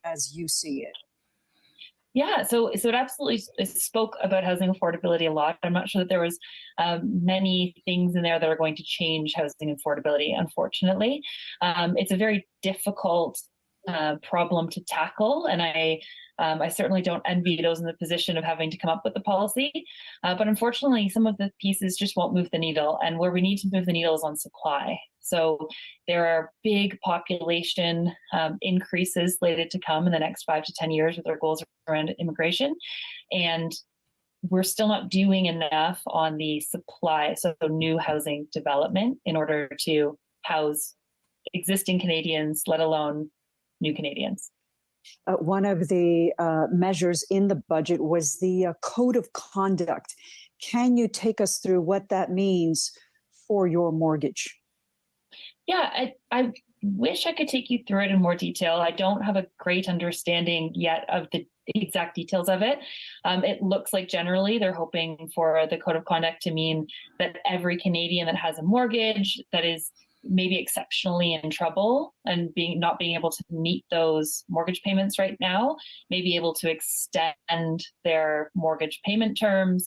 D: As you see it.
E: Yeah, so it absolutely spoke about housing affordability a lot. I'm not sure that there was many things in there that are going to change housing affordability, unfortunately. It's a very difficult problem to tackle, and I certainly don't envy those in the position of having to come up with the policy. But unfortunately, some of the pieces just won't move the needle, and where we need to move the needle is on supply. So there are big population increases slated to come in the next 5 to 10 years with our goals around immigration. And we're still not doing enough on the supply, so new housing development, in order to house existing Canadians, let alone new Canadians.
D: One of the measures in the budget was the code of conduct. Can you take us through what that means for your mortgage?
E: Yeah, I wish I could take you through it in more detail. I don't have a great understanding yet of the exact details of it. It looks like generally they're hoping for the code of conduct to mean that every Canadian that has a mortgage that is maybe exceptionally in trouble and not being able to meet those mortgage payments right now, may be able to extend their mortgage payment terms.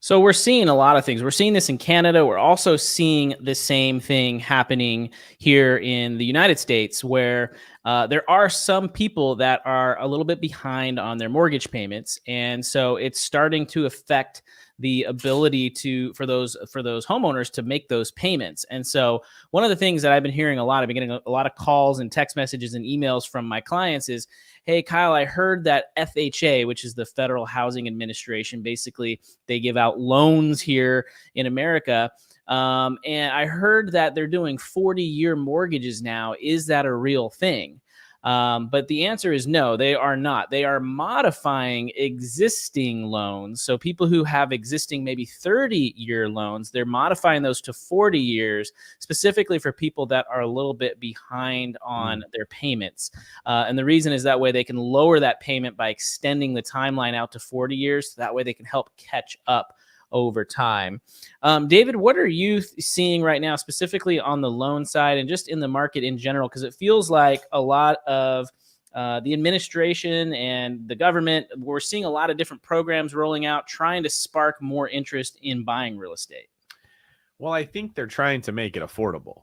A: So we're seeing a lot of things. We're seeing this in Canada. We're also seeing the same thing happening here in the United States, where there are some people that are a little bit behind on their mortgage payments. And so it's starting to affect the ability for those homeowners to make those payments. And so one of the things that I've been hearing a lot, I've been getting a lot of calls and text messages and emails from my clients is, hey, Kyle, I heard that FHA, which is the Federal Housing Administration, basically they give out loans here in America. And I heard that they're doing 40-year mortgages now. Is that a real thing? But the answer is no, they are not. They are modifying existing loans. So people who have existing maybe 30-year loans, they're modifying those to 40 years, specifically for people that are a little bit behind on their payments. And the reason is that way they can lower that payment by extending the timeline out to 40 years. So that way they can help catch up over time. David, what are you seeing right now, specifically on the loan side and just in the market in general? Because it feels like a lot of the administration and the government, we're seeing a lot of different programs rolling out, trying to spark more interest in buying real estate.
C: Well, I think they're trying to make it affordable.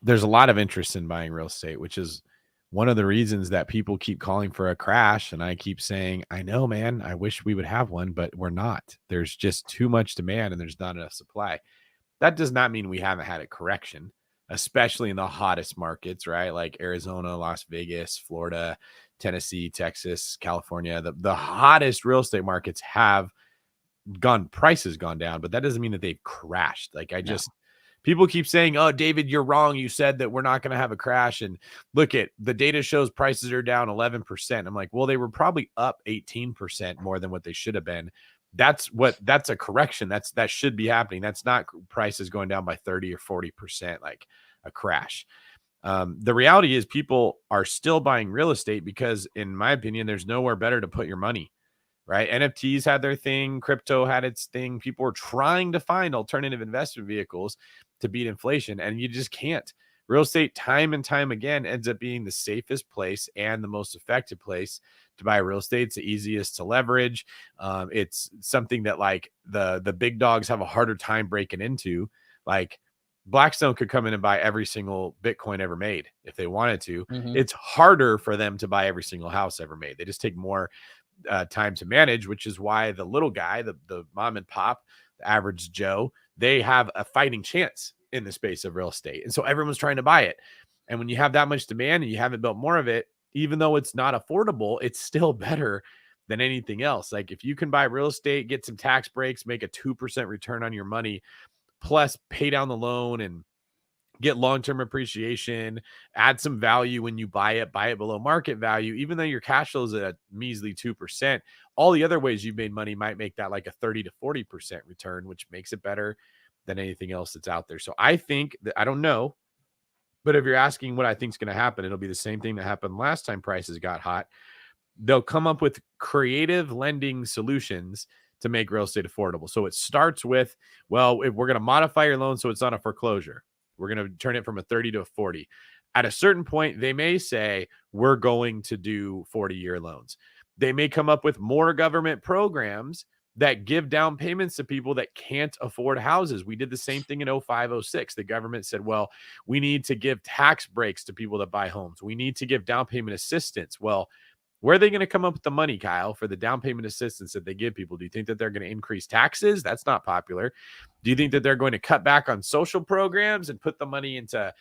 C: There's a lot of interest in buying real estate, which is one of the reasons that people keep calling for a crash. And I keep saying, I know, man, I wish we would have one, but we're not. There's just too much demand and there's not enough supply. That does not mean we haven't had a correction, especially in the hottest markets, right? Like Arizona, Las Vegas, Florida, Tennessee, Texas, California. The hottest real estate markets have prices gone down, but that doesn't mean that they've crashed. Like people keep saying, oh, David, you're wrong. You said that we're not going to have a crash. And look at the data shows prices are down 11%. I'm like, well, they were probably up 18% more than what they should have been. That's a correction. That should be happening. That's not prices going down by 30 or 40%, like a crash. The reality is people are still buying real estate because, in my opinion, there's nowhere better to put your money. Right? NFTs had their thing. Crypto had its thing. People were trying to find alternative investment vehicles to beat inflation, and you just can't. Real estate, time and time again, ends up being the safest place and the most effective place to buy real estate. It's the easiest to leverage. It's something that like the big dogs have a harder time breaking into. Like Blackstone could come in and buy every single Bitcoin ever made if they wanted to.
A: Mm-hmm.
C: It's harder for them to buy every single house ever made. They just take more time to manage, which is why the little guy, the mom and pop, the average Joe, they have a fighting chance in the space of real estate. And so everyone's trying to buy it. And when you have that much demand and you haven't built more of it, even though it's not affordable, it's still better than anything else. Like if you can buy real estate, get some tax breaks, make a 2% return on your money, plus pay down the loan and get long-term appreciation, add some value when you buy it below market value, even though your cash flow is at a measly 2%, all the other ways you've made money might make that like a 30 to 40% return, which makes it better than anything else that's out there. So I think that, I don't know, but if you're asking what I think is going to happen, it'll be the same thing that happened last time prices got hot. They'll come up with creative lending solutions to make real estate affordable. So it starts with, well, if we're going to modify your loan so it's not a foreclosure, we're going to turn it from a 30 to a 40. At a certain point, they may say, we're going to do 40-year loans. They may come up with more government programs that give down payments to people that can't afford houses. We did the same thing in 05, 06. The government said, well, we need to give tax breaks to people that buy homes. We need to give down payment assistance. Well, where are they going to come up with the money, Kyle, for the down payment assistance that they give people? Do you think that they're going to increase taxes? That's not popular. Do you think that they're going to cut back on social programs and put the money into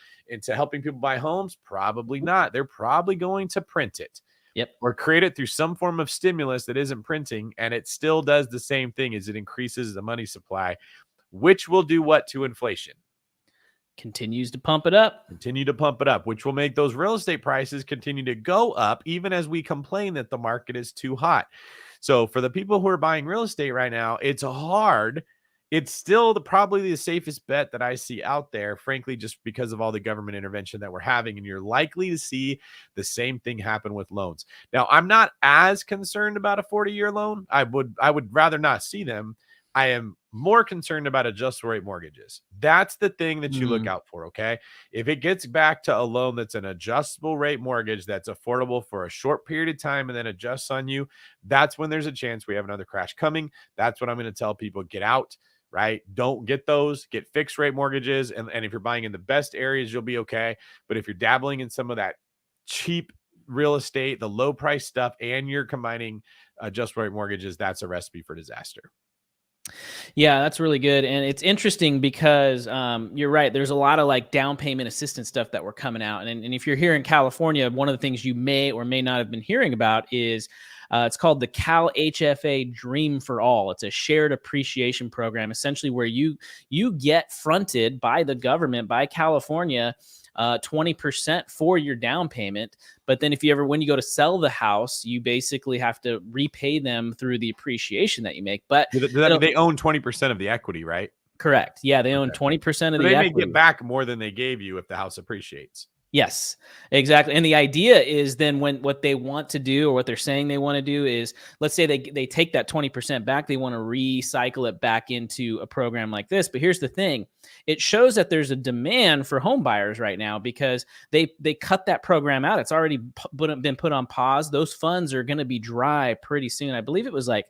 C: helping people buy homes? Probably not. They're probably going to print it.
A: Yep.
C: Or create it through some form of stimulus that isn't printing, and it still does the same thing as it increases the money supply, which will do what to inflation?
A: Continues to pump it up.
C: Continue to pump it up, which will make those real estate prices continue to go up, even as we complain that the market is too hot. So for the people who are buying real estate right now, it's hard. It's still probably the safest bet that I see out there, frankly, just because of all the government intervention that we're having. And you're likely to see the same thing happen with loans. Now, I'm not as concerned about a 40-year loan. I would rather not see them. I am more concerned about adjustable rate mortgages. That's the thing that you look out for, okay? If it gets back to a loan that's an adjustable rate mortgage that's affordable for a short period of time and then adjusts on you, that's when there's a chance we have another crash coming. That's what I'm going to tell people, get out, right? Don't get those, get fixed rate mortgages. And if you're buying in the best areas, you'll be okay. But if you're dabbling in some of that cheap real estate, the low price stuff, and you're combining adjustable rate mortgages, that's a recipe for disaster.
A: Yeah, that's really good. And it's interesting because you're right. There's a lot of like down payment assistance stuff that were coming out. And if you're here in California, one of the things you may or may not have been hearing about is It's called the Cal HFA Dream for All. It's a shared appreciation program, essentially where you get fronted by the government, by California, 20% for your down payment. But then when you go to sell the house, you basically have to repay them through the appreciation that you make. But
C: they own 20% of the equity, right?
A: Correct. Yeah, they own 20% of the
C: equity. They may get back more than they gave you if the house appreciates.
A: Yes, exactly. And the idea is then what they want to do, or what they're saying they want to do, is, let's say they take that 20% back, they want to recycle it back into a program like this. But here's the thing. It shows that there's a demand for home buyers right now, because they cut that program out. It's already been put on pause. Those funds are going to be dry pretty soon. I believe it was like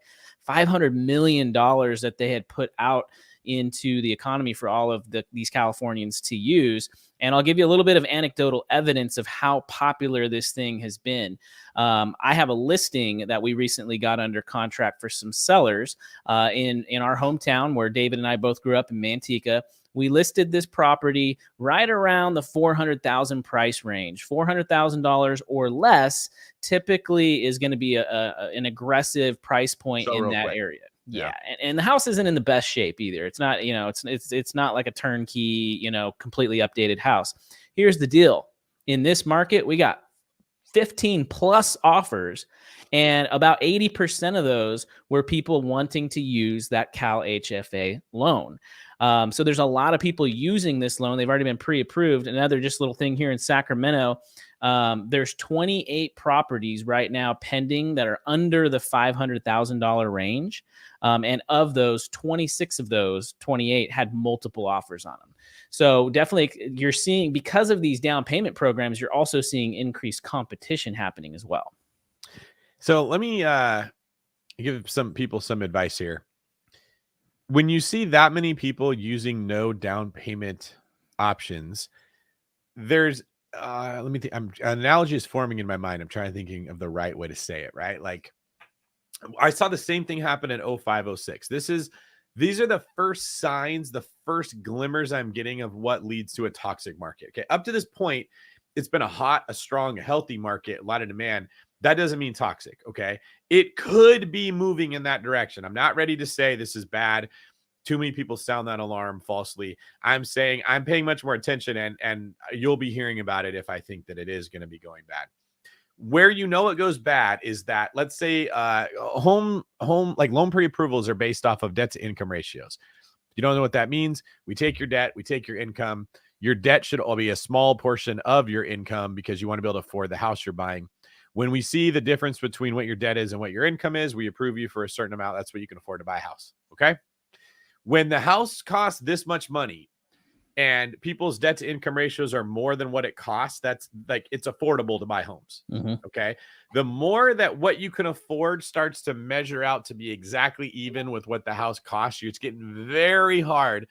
A: $500 million that they had put out into the economy for all of these Californians to use. And I'll give you a little bit of anecdotal evidence of how popular this thing has been. I have a listing that we recently got under contract for some sellers in our hometown, where David and I both grew up, in Manteca. We listed this property right around the $400,000 price range. $400,000 or less typically is going to be an aggressive price point in that area. Yeah. And the house isn't in the best shape either. It's not, it's not like a turnkey, completely updated house. Here's the deal. In this market, we got 15 plus offers, and about 80% of those were people wanting to use that Cal HFA loan. So there's a lot of people using this loan. They've already been pre-approved. Another just little thing here in Sacramento, there's 28 properties right now pending that are under the $500,000 range. And of those, 26 of those 28 had multiple offers on them. So definitely you're seeing, because of these down payment programs, you're also seeing increased competition happening as well.
C: So let me give some people some advice here. When you see that many people using no down payment options, there's let me think. An analogy is forming in my mind. I'm trying to thinking of the right way to say it, right? Like, I saw the same thing happen in 05, 06. These are the first signs, the first glimmers I'm getting of what leads to a toxic market. Okay. Up to this point, it's been a hot, a strong, a healthy market, a lot of demand. That doesn't mean toxic. Okay. It could be moving in that direction. I'm not ready to say this is bad. Too many people sound that alarm falsely. I'm saying I'm paying much more attention, and you'll be hearing about it if I think that it is going to be going bad. Where it goes bad is that, let's say home like loan pre-approvals are based off of debt to income ratios. If you don't know what that means, we take your debt, we take your income. Your debt should all be a small portion of your income, because you want to be able to afford the house you're buying. When we see the difference between what your debt is and what your income is, we approve you for a certain amount. That's what you can afford to buy a house. Okay. When the house costs this much money and people's debt to income ratios are more than what it costs, that's like, it's affordable to buy homes. Mm-hmm. Okay. The more that what you can afford starts to measure out to be exactly even with what the house costs you, it's getting very hard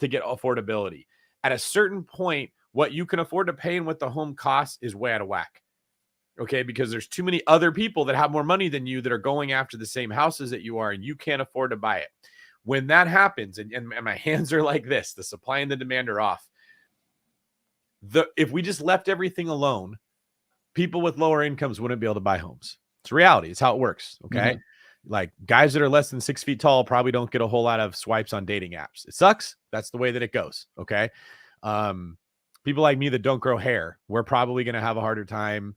C: to get affordability. At a certain point, what you can afford to pay and what the home costs is way out of whack. Okay. Because there's too many other people that have more money than you that are going after the same houses that you are, and you can't afford to buy it. When that happens, and my hands are like this, the supply and the demand are off. If we just left everything alone, people with lower incomes wouldn't be able to buy homes. It's reality. It's how it works. Okay. Mm-hmm. Like, guys that are less than 6 feet tall probably don't get a whole lot of swipes on dating apps. It sucks. That's the way that it goes. Okay. People like me that don't grow hair, we're probably going to have a harder time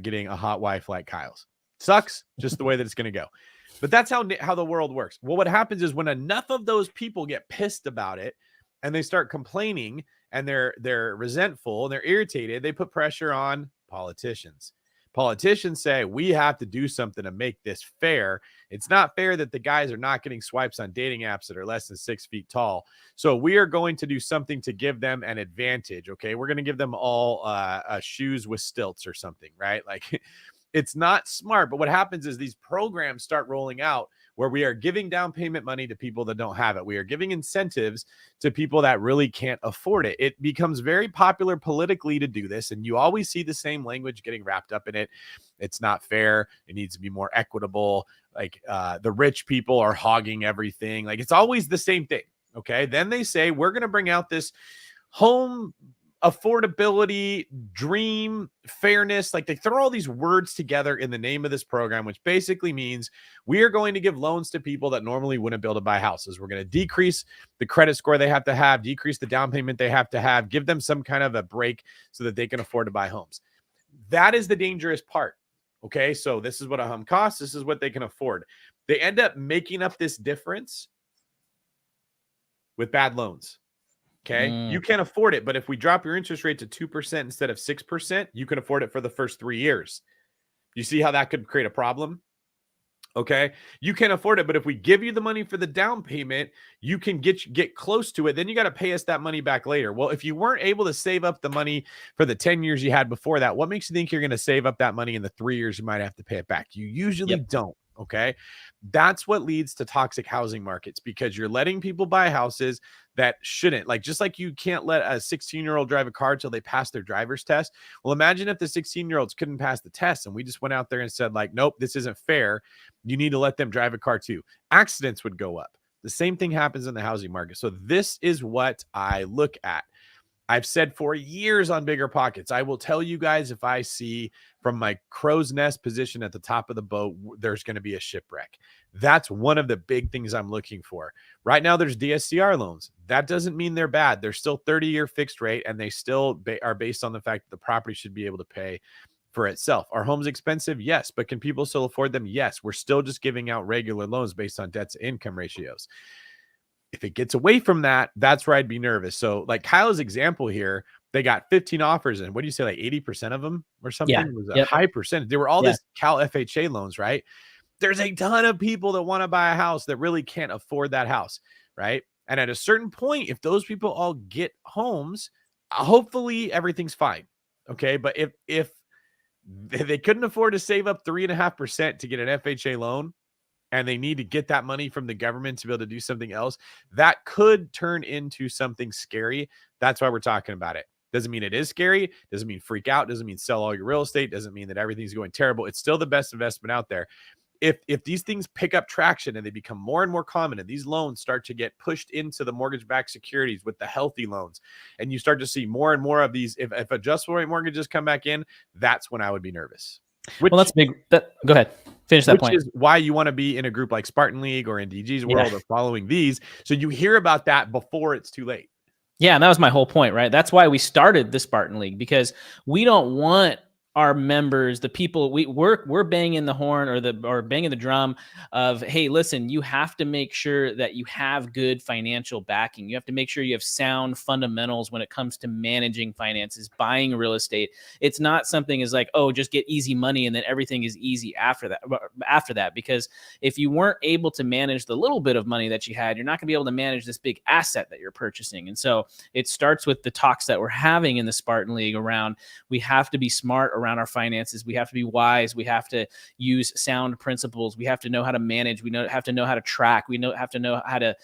C: getting a hot wife like Kyle's. Sucks. Just the way that it's going to go. But that's how the world works. Well, what happens is when enough of those people get pissed about it and they start complaining and they're resentful and they're irritated, they put pressure on politicians. Politicians say, we have to do something to make this fair. It's not fair that the guys are not getting swipes on dating apps that are less than 6 feet tall. So we are going to do something to give them an advantage. Okay. We're going to give them all shoes with stilts or something, right? Like, it's not smart. But what happens is these programs start rolling out where we are giving down payment money to people that don't have it. We are giving incentives to people that really can't afford it. It becomes very popular politically to do this. And you always see the same language getting wrapped up in it. It's not fair. It needs to be more equitable. Like the rich people are hogging everything. Like, it's always the same thing. Okay. Then they say, we're going to bring out this home affordability, dream, fairness. Like they throw all these words together in the name of this program, which basically means we are going to give loans to people that normally wouldn't be able to buy houses. We're going to decrease the credit score they have to have, decrease the down payment they have to have, give them some kind of a break so that they can afford to buy homes. That is the dangerous part. Okay, so this is what a home costs. This is what they can afford. They end up making up this difference with bad loans. Okay, you can't afford it, but if we drop your interest rate to 2% instead of 6%, you can afford it for the first 3 years. You see how that could create a problem? Okay, you can't afford it, but if we give you the money for the down payment, you can get close to it. Then you got to pay us that money back later. Well, if you weren't able to save up the money for the 10 years you had before that, what makes you think you're going to save up that money in the 3 years you might have to pay it back? You usually don't. Okay, that's what leads to toxic housing markets, because you're letting people buy houses that shouldn't. Like, just like you can't let a 16-year-old drive a car till they pass their driver's test. Well, imagine if the 16-year-olds couldn't pass the test and we just went out there and said, like, nope, this isn't fair. You need to let them drive a car too. Accidents would go up. The same thing happens in the housing market. So this is what I look at. I've said for years on Bigger Pockets, I will tell you guys, if I see from my crow's nest position at the top of the boat, there's going to be a shipwreck. That's one of the big things I'm looking for. Right now, there's DSCR loans. That doesn't mean they're bad. They're still 30-year fixed rate, and they still are based on the fact that the property should be able to pay for itself. Are homes expensive? Yes. But can people still afford them? Yes. We're still just giving out regular loans based on debt to income ratios. If it gets away from that, that's where I'd be nervous. So like Kyle's example here, they got 15 offers, and what do you say, like 80% of them or something?
A: Yeah.
C: It was a high percentage. They were all this Cal FHA loans, right? There's a ton of people that want to buy a house that really can't afford that house, right? And at a certain point, if those people all get homes, hopefully everything's fine. Okay. But if they couldn't afford to save up 3.5% to get an FHA loan, and they need to get that money from the government to be able to do something else, that could turn into something scary. That's why we're talking about it. Doesn't mean it is scary. Doesn't mean freak out. Doesn't mean sell all your real estate. Doesn't mean that everything's going terrible. It's still the best investment out there. If these things pick up traction and they become more and more common, and these loans start to get pushed into the mortgage-backed securities with the healthy loans, and you start to see more and more of these, if adjustable rate mortgages come back in, that's when I would be nervous.
A: Well, that's big. Go ahead. Finish that point.
C: Which is why you want to be in a group like Spartan League or in DG's World or following these, so you hear about that before it's too late.
A: Yeah, and that was my whole point, right? That's why we started the Spartan League, because we don't want our members, the people we're banging the horn or banging the drum of, hey, listen, you have to make sure that you have good financial backing. You have to make sure you have sound fundamentals when it comes to managing finances, buying real estate. It's not something as like, oh, just get easy money and then everything is easy after that. Because if you weren't able to manage the little bit of money that you had, you're not gonna be able to manage this big asset that you're purchasing. And so it starts with the talks that we're having in the Spartan League around, we have to be smart around our finances. We have to be wise. We have to use sound principles. We have to know how to manage. We have to know how to track. Have to know how to,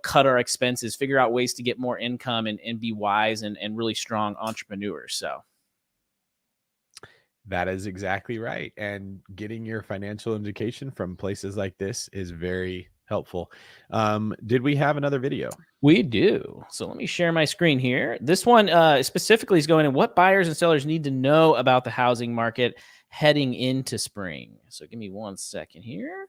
A: cut our expenses, figure out ways to get more income, and be wise and really strong entrepreneurs. So
C: that is exactly right. And getting your financial education from places like this is very helpful. Did we have another video?
A: We do. So let me share my screen here. This one specifically is going in what buyers and sellers need to know about the housing market heading into spring. So give me 1 second here.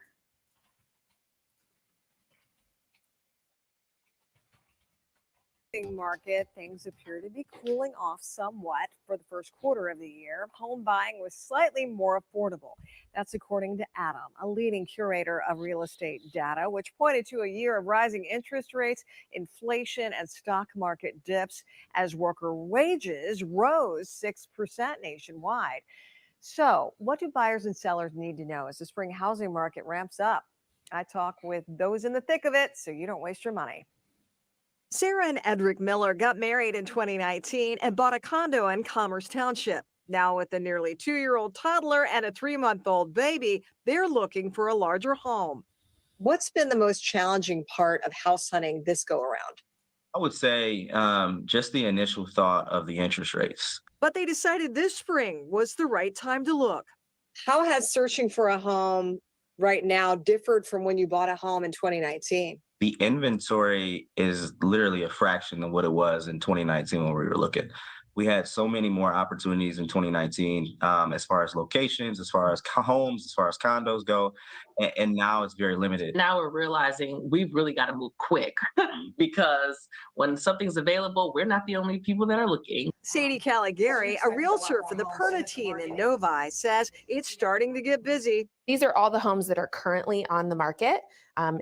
F: Market, things appear to be cooling off somewhat for the first quarter of the year. Home buying was slightly more affordable. That's according to Adam, a leading curator of real estate data, which pointed to a year of rising interest rates, inflation, and stock market dips as worker wages rose 6% nationwide. So what do buyers and sellers need to know as the spring housing market ramps up? I talk with those in the thick of it so you don't waste your money. Sarah and Edric Miller got married in 2019 and bought a condo in Commerce Township. Now, with a nearly 2-year-old toddler and a 3-month-old baby, they're looking for a larger home. What's been the most challenging part of house hunting this go around?
G: I would say just the initial thought of the interest rates.
F: But they decided this spring was the right time to look. How has searching for a home right now differed from when you bought a home in 2019?
G: The inventory is literally a fraction of what it was in 2019 when we were looking. we had so many more opportunities in 2019, as far as locations, as far as homes, as far as condos go. And now it's very limited.
H: Now we're realizing we've really got to move quick because when something's available, we're not the only people that are looking.
F: Sadie Caligari, a realtor for the Perna team in Novi, says it's starting to get busy.
I: These are all the homes that are currently on the market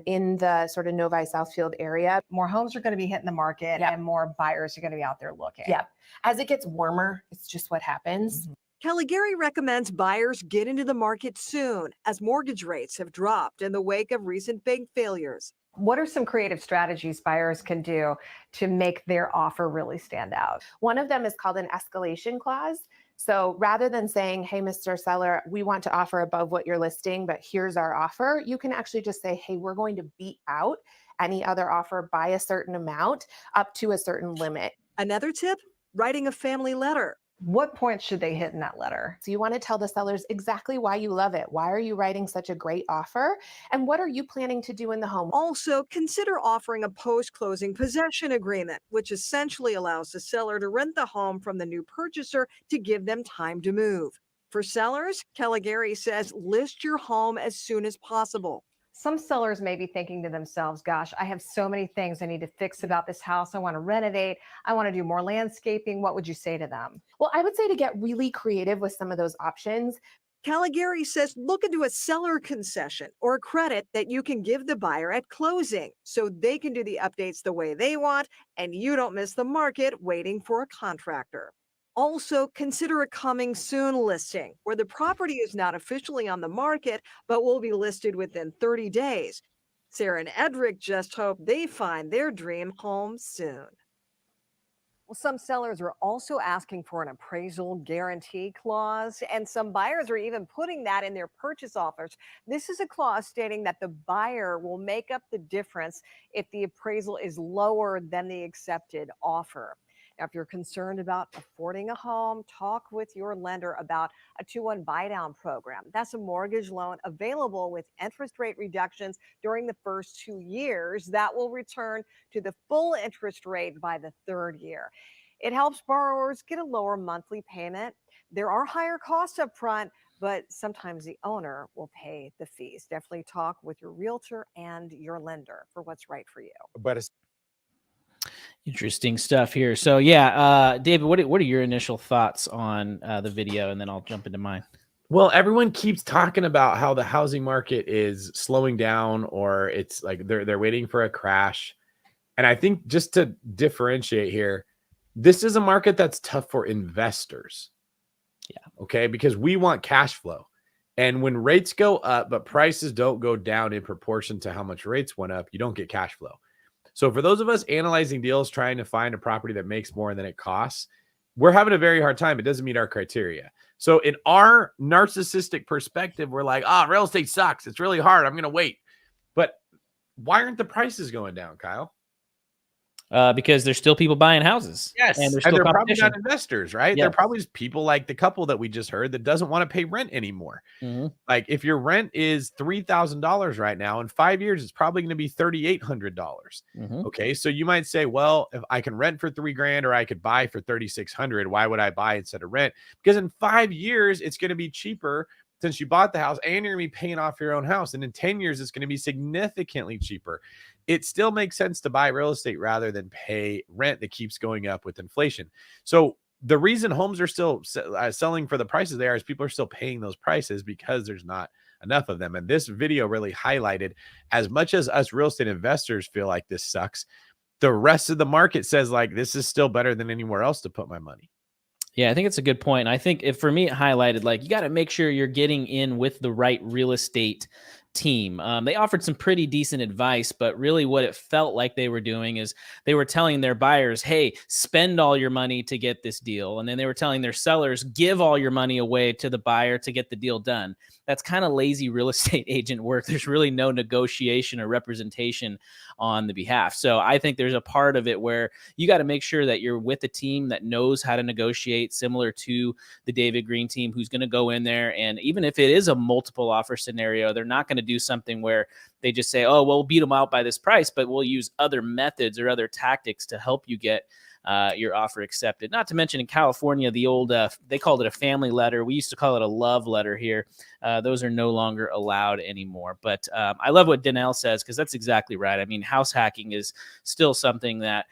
I: in the sort of Novi Southfield area.
F: More homes are going to be hitting the market
I: Yep.
F: and more buyers are going to be out there looking.
I: Yeah. As it gets warmer, it's just what happens.
F: Caligari recommends buyers get into the market soon as mortgage rates have dropped in the wake of recent bank failures. What are some creative strategies buyers can do to make their offer really stand out?
I: One of them is called an escalation clause. So rather than saying, hey, Mr. Seller, we want to offer above what you're listing, but here's our offer, you can actually just say, hey, we're going to beat out any other offer by a certain amount up to a certain limit.
F: Another tip, writing a family letter. What points should they hit in that letter?
I: So you want to tell the sellers exactly why you love it. Why are you writing such a great offer? And what are you planning to do in the home?
F: Also, consider offering a post-closing possession agreement, which essentially allows the seller to rent the home from the new purchaser to give them time to move. For sellers, Caligari says list your home as soon as possible. Some sellers may be thinking to themselves, gosh, I have so many things I need to fix about this house. I want to renovate. I want to do more landscaping. What would you say to them?
I: Well, I would say to get really creative with some of those options.
F: Caligari says look into a seller concession or a credit that you can give the buyer at closing so they can do the updates the way they want and you don't miss the market waiting for a contractor. Also, consider a coming soon listing where the property is not officially on the market, but will be listed within 30 days. Sarah and Edric just hope they find their dream home soon. Well, some sellers are also asking for an appraisal guarantee clause, and some buyers are even putting that in their purchase offers. This is a clause stating that the buyer will make up the difference if the appraisal is lower than the accepted offer. Now, if you're concerned about affording a home, talk with your lender about a 2-1 buy-down program. That's a mortgage loan available with interest rate reductions during the first 2 years that will return to the full interest rate by the 3rd year. It helps borrowers get a lower monthly payment. There are higher costs up front, but sometimes the owner will pay the fees. Definitely talk with your realtor and your lender for what's right for you.
C: But it's
A: Interesting stuff here. So yeah, David, what are your initial thoughts on the video, and then I'll jump into mine.
C: Well, everyone keeps talking about how the housing market is slowing down, or it's like they're waiting for a crash. And I think just to differentiate here, this is a market that's tough for investors. Yeah. Okay. Because we want cash flow. And when rates go up, but prices don't go down in proportion to how much rates went up, you don't get cash flow. So for those of us analyzing deals, trying to find a property that makes more than it costs, we're having a very hard time. It doesn't meet our criteria. So in our narcissistic perspective, we're like, real estate sucks. It's really hard. I'm going to wait. But why aren't the prices going down, Kyle?
A: Because there's still people buying houses.
C: Yes.
A: And there's
C: And
A: still
C: they're probably
A: competition.
C: not investors, right?
A: Yes.
C: They're probably just people like the couple that we just heard that doesn't want to pay rent anymore.
A: Mm-hmm.
C: Like if your rent is $3,000 right now, in 5 years, it's probably going to be $3,800.
A: Mm-hmm.
C: Okay. So you might say, well, if I can rent for $3,000 or I could buy for $3,600, why would I buy instead of rent? Because in 5 years, it's going to be cheaper since you bought the house and you're going to be paying off your own house. And in 10 years, it's going to be significantly cheaper. It still makes sense to buy real estate rather than pay rent that keeps going up with inflation. So the reason homes are still selling for the prices they are is people are still paying those prices because there's not enough of them. And this video really highlighted, as much as us real estate investors feel like this sucks, the rest of the market says like, this is still better than anywhere else to put my money.
A: Yeah, I think it's a good point. I think for me, it highlighted like you got to make sure you're getting in with the right real estate team. They offered some pretty decent advice, but really what it felt like they were doing is they were telling their buyers, hey, spend all your money to get this deal. And then they were telling their sellers, give all your money away to the buyer to get the deal done. That's kind of lazy real estate agent work. There's really no negotiation or representation on the behalf. So I think there's a part of it where you got to make sure that you're with a team that knows how to negotiate, similar to the David Green team, who's going to go in there. And even if it is a multiple offer scenario, they're not going to do something where they just say, oh, well, we'll beat them out by this price, but we'll use other methods or other tactics to help you get your offer accepted. Not to mention in California, the old, they called it a family letter. We used to call it a love letter here. Those are no longer allowed anymore. But I love what Danelle says, because that's exactly right. I mean, house hacking is still something that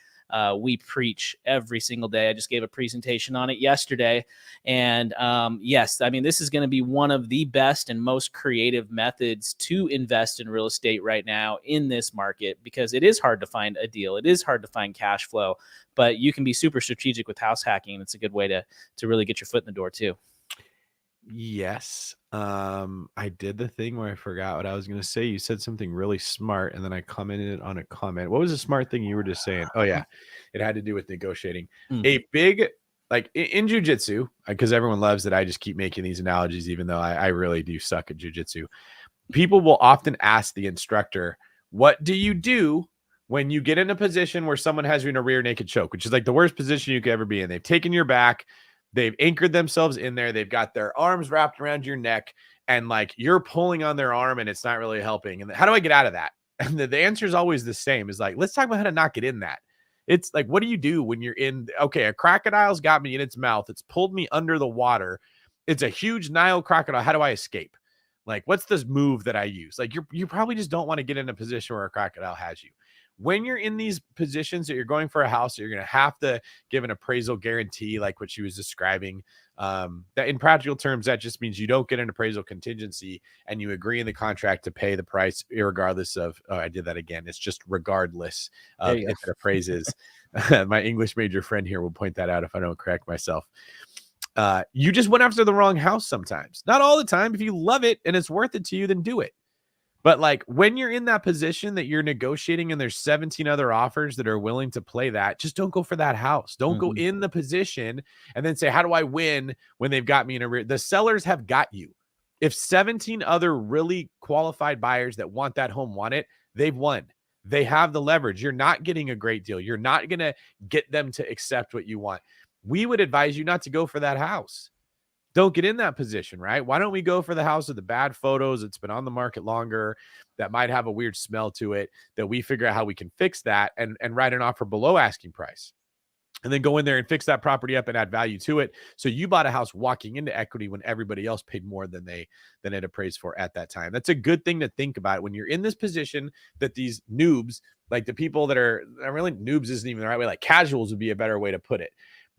A: we preach every single day. I just gave a presentation on it yesterday. And yes, I mean, this is going to be one of the best and most creative methods to invest in real estate right now in this market, because it is hard to find a deal. It is hard to find cash flow, but you can be super strategic with house hacking. And it's a good way to really get your foot in the door too.
C: Yes. I did the thing where I forgot what I was going to say. You said something really smart, and then I commented on a comment. What was the smart thing you were just saying? Oh yeah, it had to do with negotiating. A big, like in jujitsu, because everyone loves that I just keep making these analogies, even though I really do suck at jujitsu. People will often ask the instructor, "What do you do when you get in a position where someone has you in a rear naked choke?" Which is like the worst position you could ever be in. They've taken your back. They've anchored themselves in there. They've got their arms wrapped around your neck, and like you're pulling on their arm and it's not really helping. And how do I get out of that? And the answer is always the same, is like, let's talk about how to not get in that. It's like, what do you do when you're in, okay, a crocodile's got me in its mouth. It's pulled me under the water. It's a huge Nile crocodile. How do I escape? Like, what's this move that I use? Like, you probably just don't want to get in a position where a crocodile has you. When you're in these positions that you're going for a house, you're going to have to give an appraisal guarantee, like what she was describing. That in practical terms, that just means you don't get an appraisal contingency, and you agree in the contract to pay the price regardless of, oh, I did that again. It's just regardless of if it appraises. My English major friend here will point that out if I don't correct myself. You just went after the wrong house sometimes. Not all the time. If you love it and it's worth it to you, then do it. But like when you're in that position that you're negotiating and there's 17 other offers that are willing to play that, just don't go for that house. Don't go in the position and then say, how do I win when they've got me in a rear? The sellers have got you. If 17 other really qualified buyers that want that home want it, they've won. They have the leverage. You're not getting a great deal. You're not going to get them to accept what you want. We would advise you not to go for that house. Don't get in that position, right? Why don't we go for the house with the bad photos? It's been on the market longer, that might have a weird smell to it, that we figure out how we can fix that and write an offer below asking price. And then go in there and fix that property up and add value to it. So you bought a house walking into equity when everybody else paid more than it appraised for at that time. That's a good thing to think about when you're in this position, that these noobs, like the people that are really, noobs isn't even the right way, like casuals would be a better way to put it.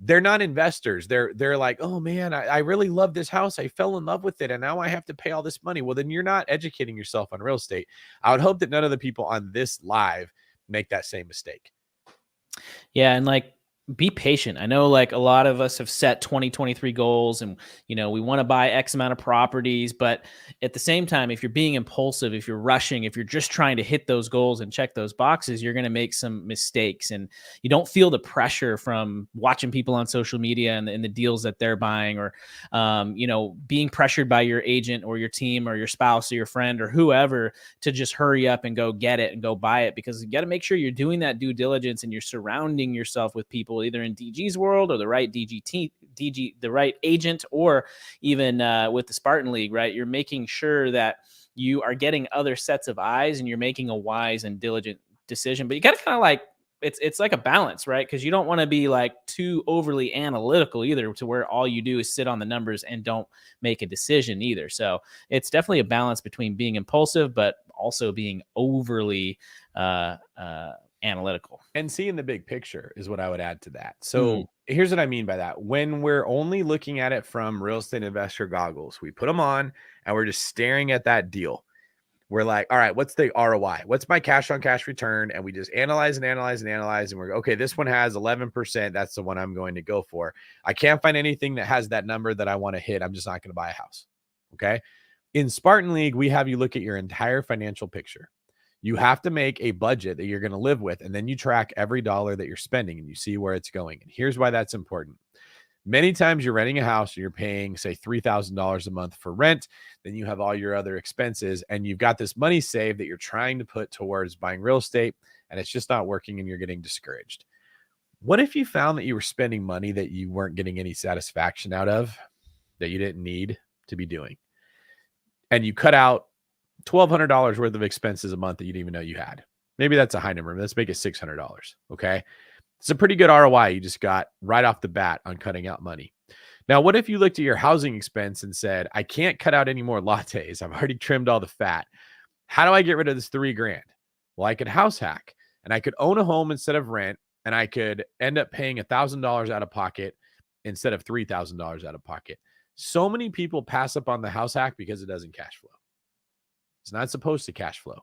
C: They're not investors. They're like, oh man, I really love this house. I fell in love with it, and now I have to pay all this money. Well, then you're not educating yourself on real estate. I would hope that none of the people on this live make that same mistake.
A: Yeah. And like, be patient. I know like a lot of us have set 2023 goals, and, you know, we want to buy X amount of properties, but at the same time, if you're being impulsive, if you're rushing, if you're just trying to hit those goals and check those boxes, you're going to make some mistakes, and you don't feel the pressure from watching people on social media and the deals that they're buying, or, you know, being pressured by your agent or your team or your spouse or your friend or whoever to just hurry up and go get it and go buy it, because you got to make sure you're doing that due diligence and you're surrounding yourself with people either in DG's world or the right DG, the right agent, or even with the Spartan League, right? You're making sure that you are getting other sets of eyes and you're making a wise and diligent decision. But you got to kind of like, it's like a balance, right? Because you don't want to be like too overly analytical either, to where all you do is sit on the numbers and don't make a decision either. So it's definitely a balance between being impulsive, but also being overly analytical.
C: And seeing the big picture is what I would add to that. So here's what I mean by that. When we're only looking at it from real estate investor goggles, we put them on and we're just staring at that deal. We're like, all right, what's the ROI? What's my cash on cash return? And we just analyze and analyze and analyze. And we're okay, this one has 11%. That's the one I'm going to go for. I can't find anything that has that number that I want to hit. I'm just not going to buy a house. Okay. In Spartan League, we have you look at your entire financial picture. You have to make a budget that you're going to live with, and then you track every dollar that you're spending and you see where it's going. And here's why that's important. Many times you're renting a house and you're paying, say, $3,000 a month for rent. Then you have all your other expenses, and you've got this money saved that you're trying to put towards buying real estate, and it's just not working and you're getting discouraged. What if you found that you were spending money that you weren't getting any satisfaction out of, that you didn't need to be doing? And you cut out $1,200 worth of expenses a month that you didn't even know you had. Maybe that's a high number. Let's make it $600. Okay. It's a pretty good ROI you just got right off the bat on cutting out money. Now, what if you looked at your housing expense and said, I can't cut out any more lattes. I've already trimmed all the fat. How do I get rid of this $3,000? Well, I could house hack and I could own a home instead of rent, and I could end up paying $1,000 out of pocket instead of $3,000 out of pocket. So many people pass up on the house hack because it doesn't cash flow. It's not supposed to cash flow.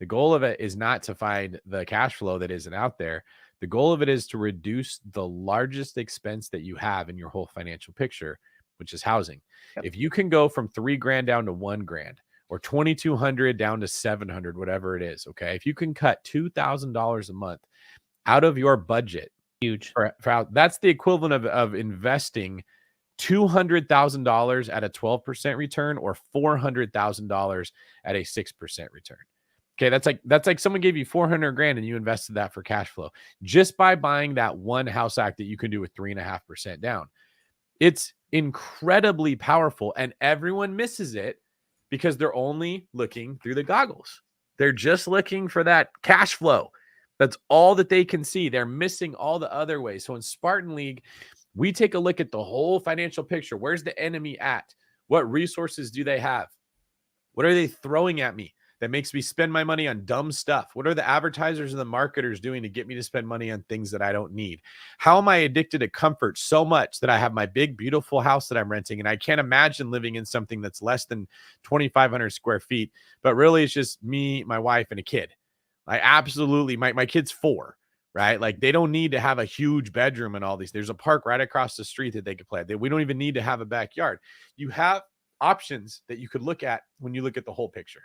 C: The goal of it is not to find the cash flow that isn't out there. The goal of it is to reduce the largest expense that you have in your whole financial picture, which is housing. Yep. If you can go from $3,000 down to $1,000 or $2,200 down to $700, whatever it is, okay? If you can cut $2,000 a month out of your budget,
A: huge.
C: That's the equivalent of investing $200,000 at a 12% return or $400,000 at a 6% return. Okay, that's like someone gave you $400,000 and you invested that for cash flow just by buying that one house hack that you can do with 3.5% down. It's incredibly powerful, and everyone misses it because they're only looking through the goggles. They're just looking for that cash flow. That's all that they can see. They're missing all the other ways. So in Spartan League, we take a look at the whole financial picture. Where's the enemy at? What resources do they have? What are they throwing at me that makes me spend my money on dumb stuff? What are the advertisers and the marketers doing to get me to spend money on things that I don't need? How am I addicted to comfort so much that I have my big, beautiful house that I'm renting, and I can't imagine living in something that's less than 2,500 square feet, but really it's just me, my wife, and a kid. I absolutely, my kid's 4, right? Like they don't need to have a huge bedroom and all these. There's a park right across the street that they could play. We don't even need to have a backyard. You have options that you could look at when you look at the whole picture.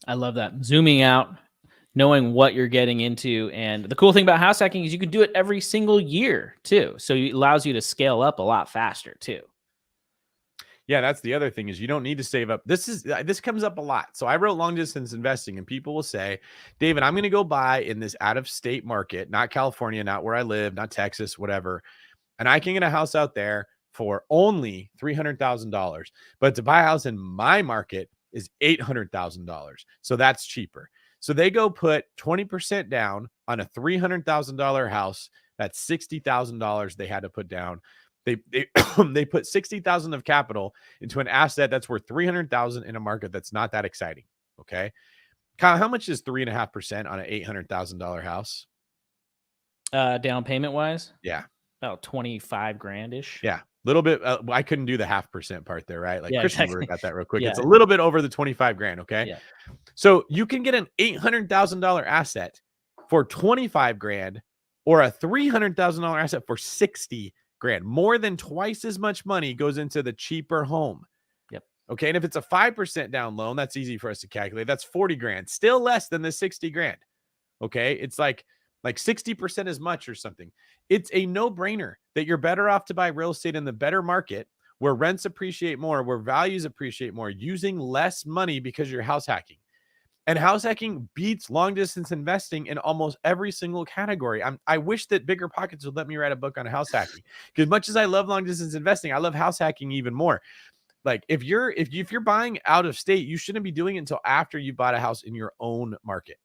A: I love that. Zooming out, knowing what you're getting into. And the cool thing about house hacking is you can do it every single year too. So it allows you to scale up a lot faster too.
C: Yeah, that's the other thing is you don't need to save up. This comes up a lot. So I wrote Long Distance Investing, and people will say, David, I'm going to go buy in this out-of-state market, not California, not where I live, not Texas, whatever. And I can get a house out there for only $300,000. But to buy a house in my market is $800,000. So that's cheaper. So they go put 20% down on a $300,000 house. That's $60,000 they had to put down. They put $60,000 of capital into an asset that's worth $300,000 in a market that's not that exciting. Okay, Kyle, how much is 3.5% on an $800,000 house?
A: Down payment wise,
C: yeah,
A: about $25,000 ish.
C: Yeah, a little bit. I couldn't do the 0.5% part there, right? Like
A: yeah,
C: Christian
A: exactly.
C: got that real quick.
A: Yeah.
C: It's a little bit over the $25,000. Okay,
A: yeah.
C: So you can get an $800,000 asset for $25,000 or a $300,000 asset for $60,000. More than twice as much money goes into the cheaper home.
A: Yep.
C: Okay. And if it's a 5% down loan, that's easy for us to calculate. That's $40,000, still less than the $60,000. Okay. It's like 60% as much or something. It's a no-brainer that you're better off to buy real estate in the better market where rents appreciate more, where values appreciate more, using less money because you're house hacking. And house hacking beats long distance investing in almost every single category. I wish that Bigger Pockets would let me write a book on house hacking, because much as I love long distance investing, I love house hacking even more. Like if you're buying out of state, you shouldn't be doing it until after you bought a house in your own market.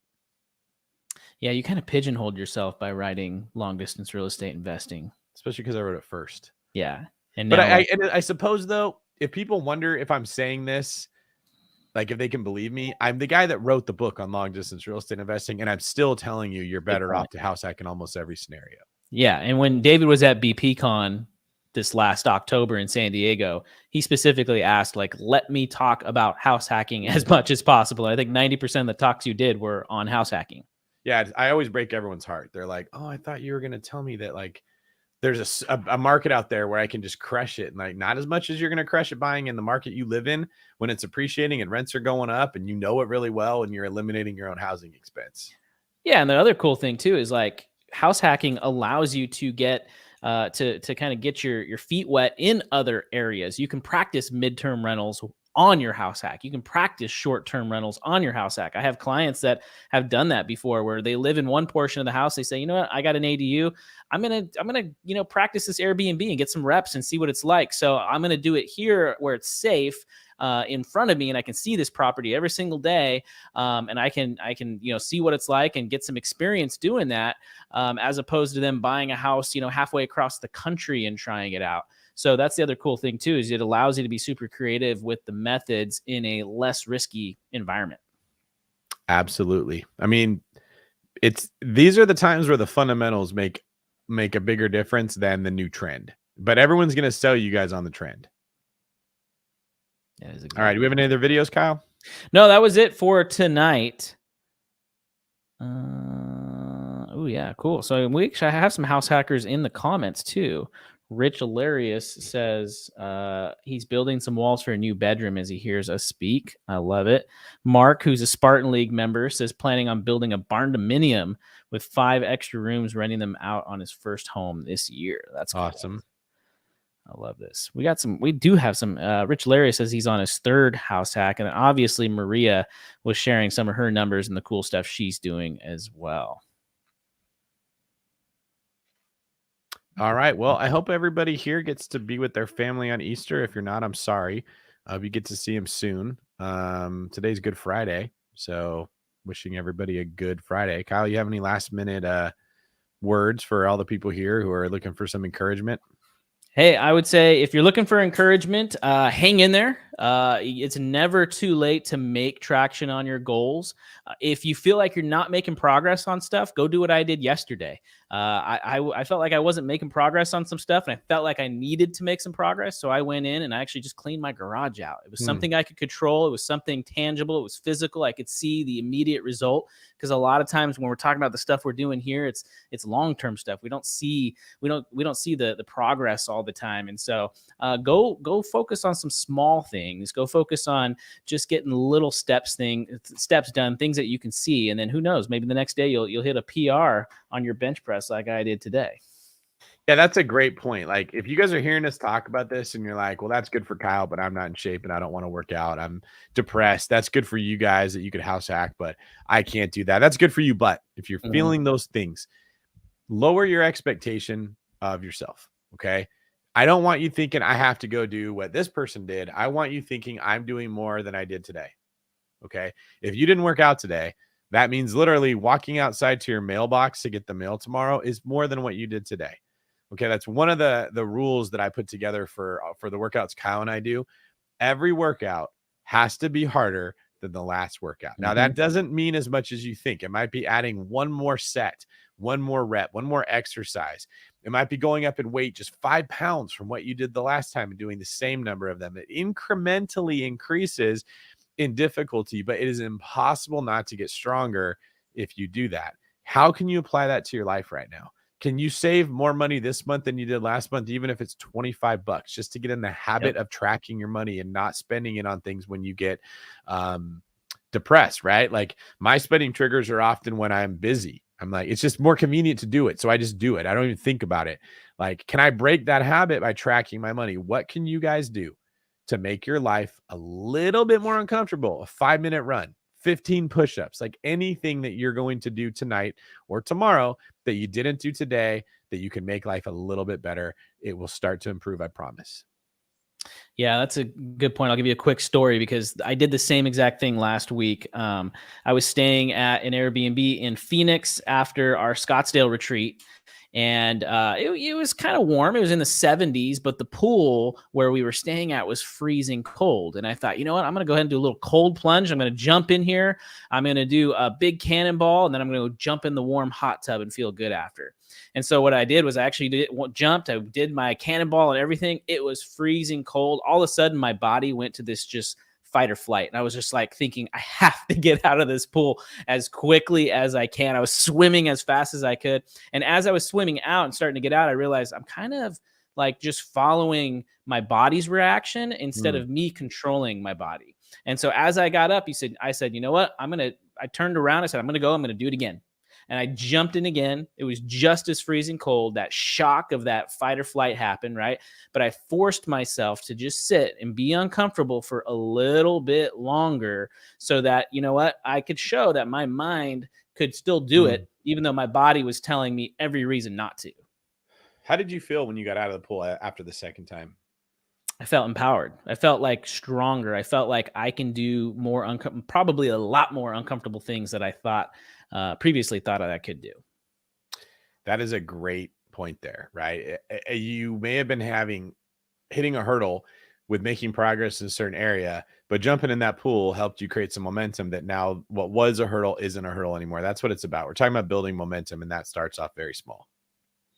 A: Yeah, you kind of pigeonholed yourself by writing long distance real estate investing,
C: especially because I wrote it first.
A: Yeah, and
C: but
A: now,
C: I suppose though, if people wonder if I'm saying this, like if they can believe me, I'm the guy that wrote the book on long distance real estate investing, and I'm still telling you you're better off to house hack in almost every scenario.
A: Yeah, and when David was at BPCon this last October in San Diego, he specifically asked, like, let me talk about house hacking as much as possible. I think 90% of the talks you did were on house hacking.
C: Yeah, I always break everyone's heart. They're like, oh, I thought you were going to tell me that like there's a market out there where I can just crush it. And like, not as much as you're going to crush it buying in the market you live in when it's appreciating and rents are going up and you know it really well and you're eliminating your own housing expense.
A: Yeah. And the other cool thing too is like house hacking allows you to get to kind of get your feet wet in other areas. You can practice midterm rentals on your house hack. You can practice short-term rentals on your house hack. I have clients that have done that before where they live in one portion of the house. They say, you know what, I got an ADU. I'm going to, practice this Airbnb and get some reps and see what it's like. So I'm going to do it here where it's safe. in front of me, and I can see this property every single day, and I can see what it's like and get some experience doing that, as opposed to them buying a house halfway across the country and trying it out. So that's the other cool thing too, is it allows you to be super creative with the methods in a less risky environment.
C: Absolutely. I mean, these are the times where the fundamentals make a bigger difference than the new trend. But everyone's going to sell you guys on the trend.
A: Yeah,
C: all right. Do we have any other videos, Kyle?
A: No, that was it for tonight. Oh yeah, cool. So we actually have some house hackers in the comments too. Rich Hilarious says he's building some walls for a new bedroom as he hears us speak. I love it. Mark, who's a Spartan League member, says planning on building a barn-dominium with 5 extra rooms, renting them out on his first home this year. That's
C: awesome.
A: Cool. I love this. We do have some. Rich Hilarious says he's on his 3rd house hack, and obviously Maria was sharing some of her numbers and the cool stuff she's doing as well.
C: All right. Well, I hope everybody here gets to be with their family on Easter. If you're not, I'm sorry. We get to see them soon. Today's Good Friday, so wishing everybody a good Friday. Kyle, you have any last minute words for all the people here who are looking for some encouragement?
A: Hey, I would say if you're looking for encouragement, hang in there. It's never too late to make traction on your goals. If you feel like you're not making progress on stuff, go do what I did yesterday. I felt like I wasn't making progress on some stuff, and I felt like I needed to make some progress. So I went in and I actually just cleaned my garage out. It was something I could control. It was something tangible. It was physical. I could see the immediate result, because a lot of times when we're talking about the stuff we're doing here, it's long-term stuff. We don't see the progress all the time. And so go focus on some small things. Go focus on just getting little steps done, things that you can see. And then who knows, maybe the next day you'll hit a PR on your bench press like I did today.
C: Yeah, that's a great point. Like, if you guys are hearing us talk about this and you're like, well, that's good for Kyle, but I'm not in shape and I don't want to work out, I'm depressed. That's good for you guys that you could house hack, but I can't do that. That's good for you. But if you're feeling those things, lower your expectation of yourself. Okay. I don't want you thinking I have to go do what this person did. I want you thinking I'm doing more than I did today. Okay. If you didn't work out today, that means literally walking outside to your mailbox to get the mail tomorrow is more than what you did today. Okay. That's one of the rules that I put together for the workouts Kyle and I do. Every workout has to be harder than the last workout. Now, that doesn't mean as much as you think. It might be adding one more set, one more rep, one more exercise. It might be going up in weight just 5 pounds from what you did the last time and doing the same number of them. It incrementally increases in difficulty, but it is impossible not to get stronger if you do that. How can you apply that to your life right now? Can you save more money this month than you did last month, even if it's $25, just to get in the habit of tracking your money and not spending it on things when you get depressed, right? Like, my spending triggers are often when I'm busy. I'm like, it's just more convenient to do it. So I just do it. I don't even think about it. Like, can I break that habit by tracking my money? What can you guys do to make your life a little bit more uncomfortable? A 5-minute run, 15 push-ups, like anything that you're going to do tonight or tomorrow that you didn't do today, that you can make life a little bit better. It will start to improve, I promise.
A: Yeah, that's a good point. I'll give you a quick story because I did the same exact thing last week. I was staying at an Airbnb in Phoenix after our Scottsdale retreat. And it was kind of warm. It was in the 70s, but the pool where we were staying at was freezing cold. And I thought, you know what? I'm going to go ahead and do a little cold plunge. I'm going to jump in here. I'm going to do a big cannonball, and then I'm going to jump in the warm hot tub and feel good after. And so what I did was I actually jumped. I did my cannonball and everything. It was freezing cold. All of a sudden, my body went to this just fight or flight. And I was just like thinking, I have to get out of this pool as quickly as I can. I was swimming as fast as I could. And as I was swimming out and starting to get out, I realized I'm kind of like just following my body's reaction instead of me controlling my body. And so as I got up, I said, you know what? I turned around. I said, I'm going to do it again. And I jumped in again. It was just as freezing cold. That shock of that fight or flight happened, right? But I forced myself to just sit and be uncomfortable for a little bit longer so that, you know what, I could show that my mind could still do it, even though my body was telling me every reason not to.
C: How did you feel when you got out of the pool after the second time?
A: I felt empowered. I felt like stronger. I felt like I can do more, probably a lot more uncomfortable things that I thought previously thought I could do.
C: That is a great point there, right? You may have been hitting a hurdle with making progress in a certain area, but jumping in that pool helped you create some momentum that now what was a hurdle isn't a hurdle anymore. That's what it's about. We're talking about building momentum, and that starts off very small.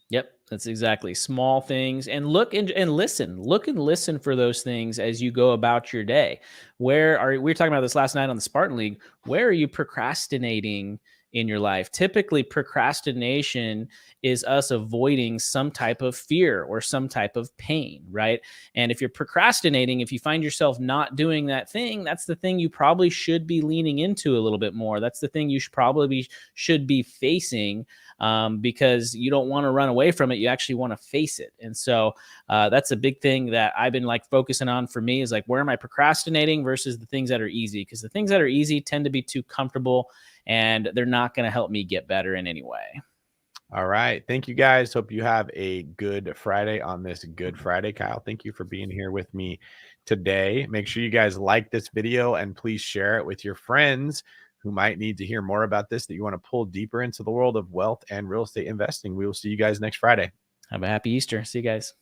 A: Yep, that's exactly small things, and look and listen for those things as you go about your day. We were talking about this last night on the Spartan League. Where are you procrastinating in your life? Typically, procrastination is us avoiding some type of fear or some type of pain, right? And if you're procrastinating, if you find yourself not doing that thing, that's the thing you probably should be leaning into a little bit more. That's the thing you should be facing, because you don't want to run away from it. You actually want to face it. And so that's a big thing that I've been like focusing on for me, is like, where am I procrastinating versus the things that are easy? Because the things that are easy tend to be too comfortable, and they're not going to help me get better in any way.
C: All right. Thank you, guys. Hope you have a good Friday on this Good Friday. Kyle, thank you for being here with me today. Make sure you guys like this video and please share it with your friends who might need to hear more about this, that you want to pull deeper into the world of wealth and real estate investing. We will see you guys next Friday.
A: Have a happy Easter. See you guys.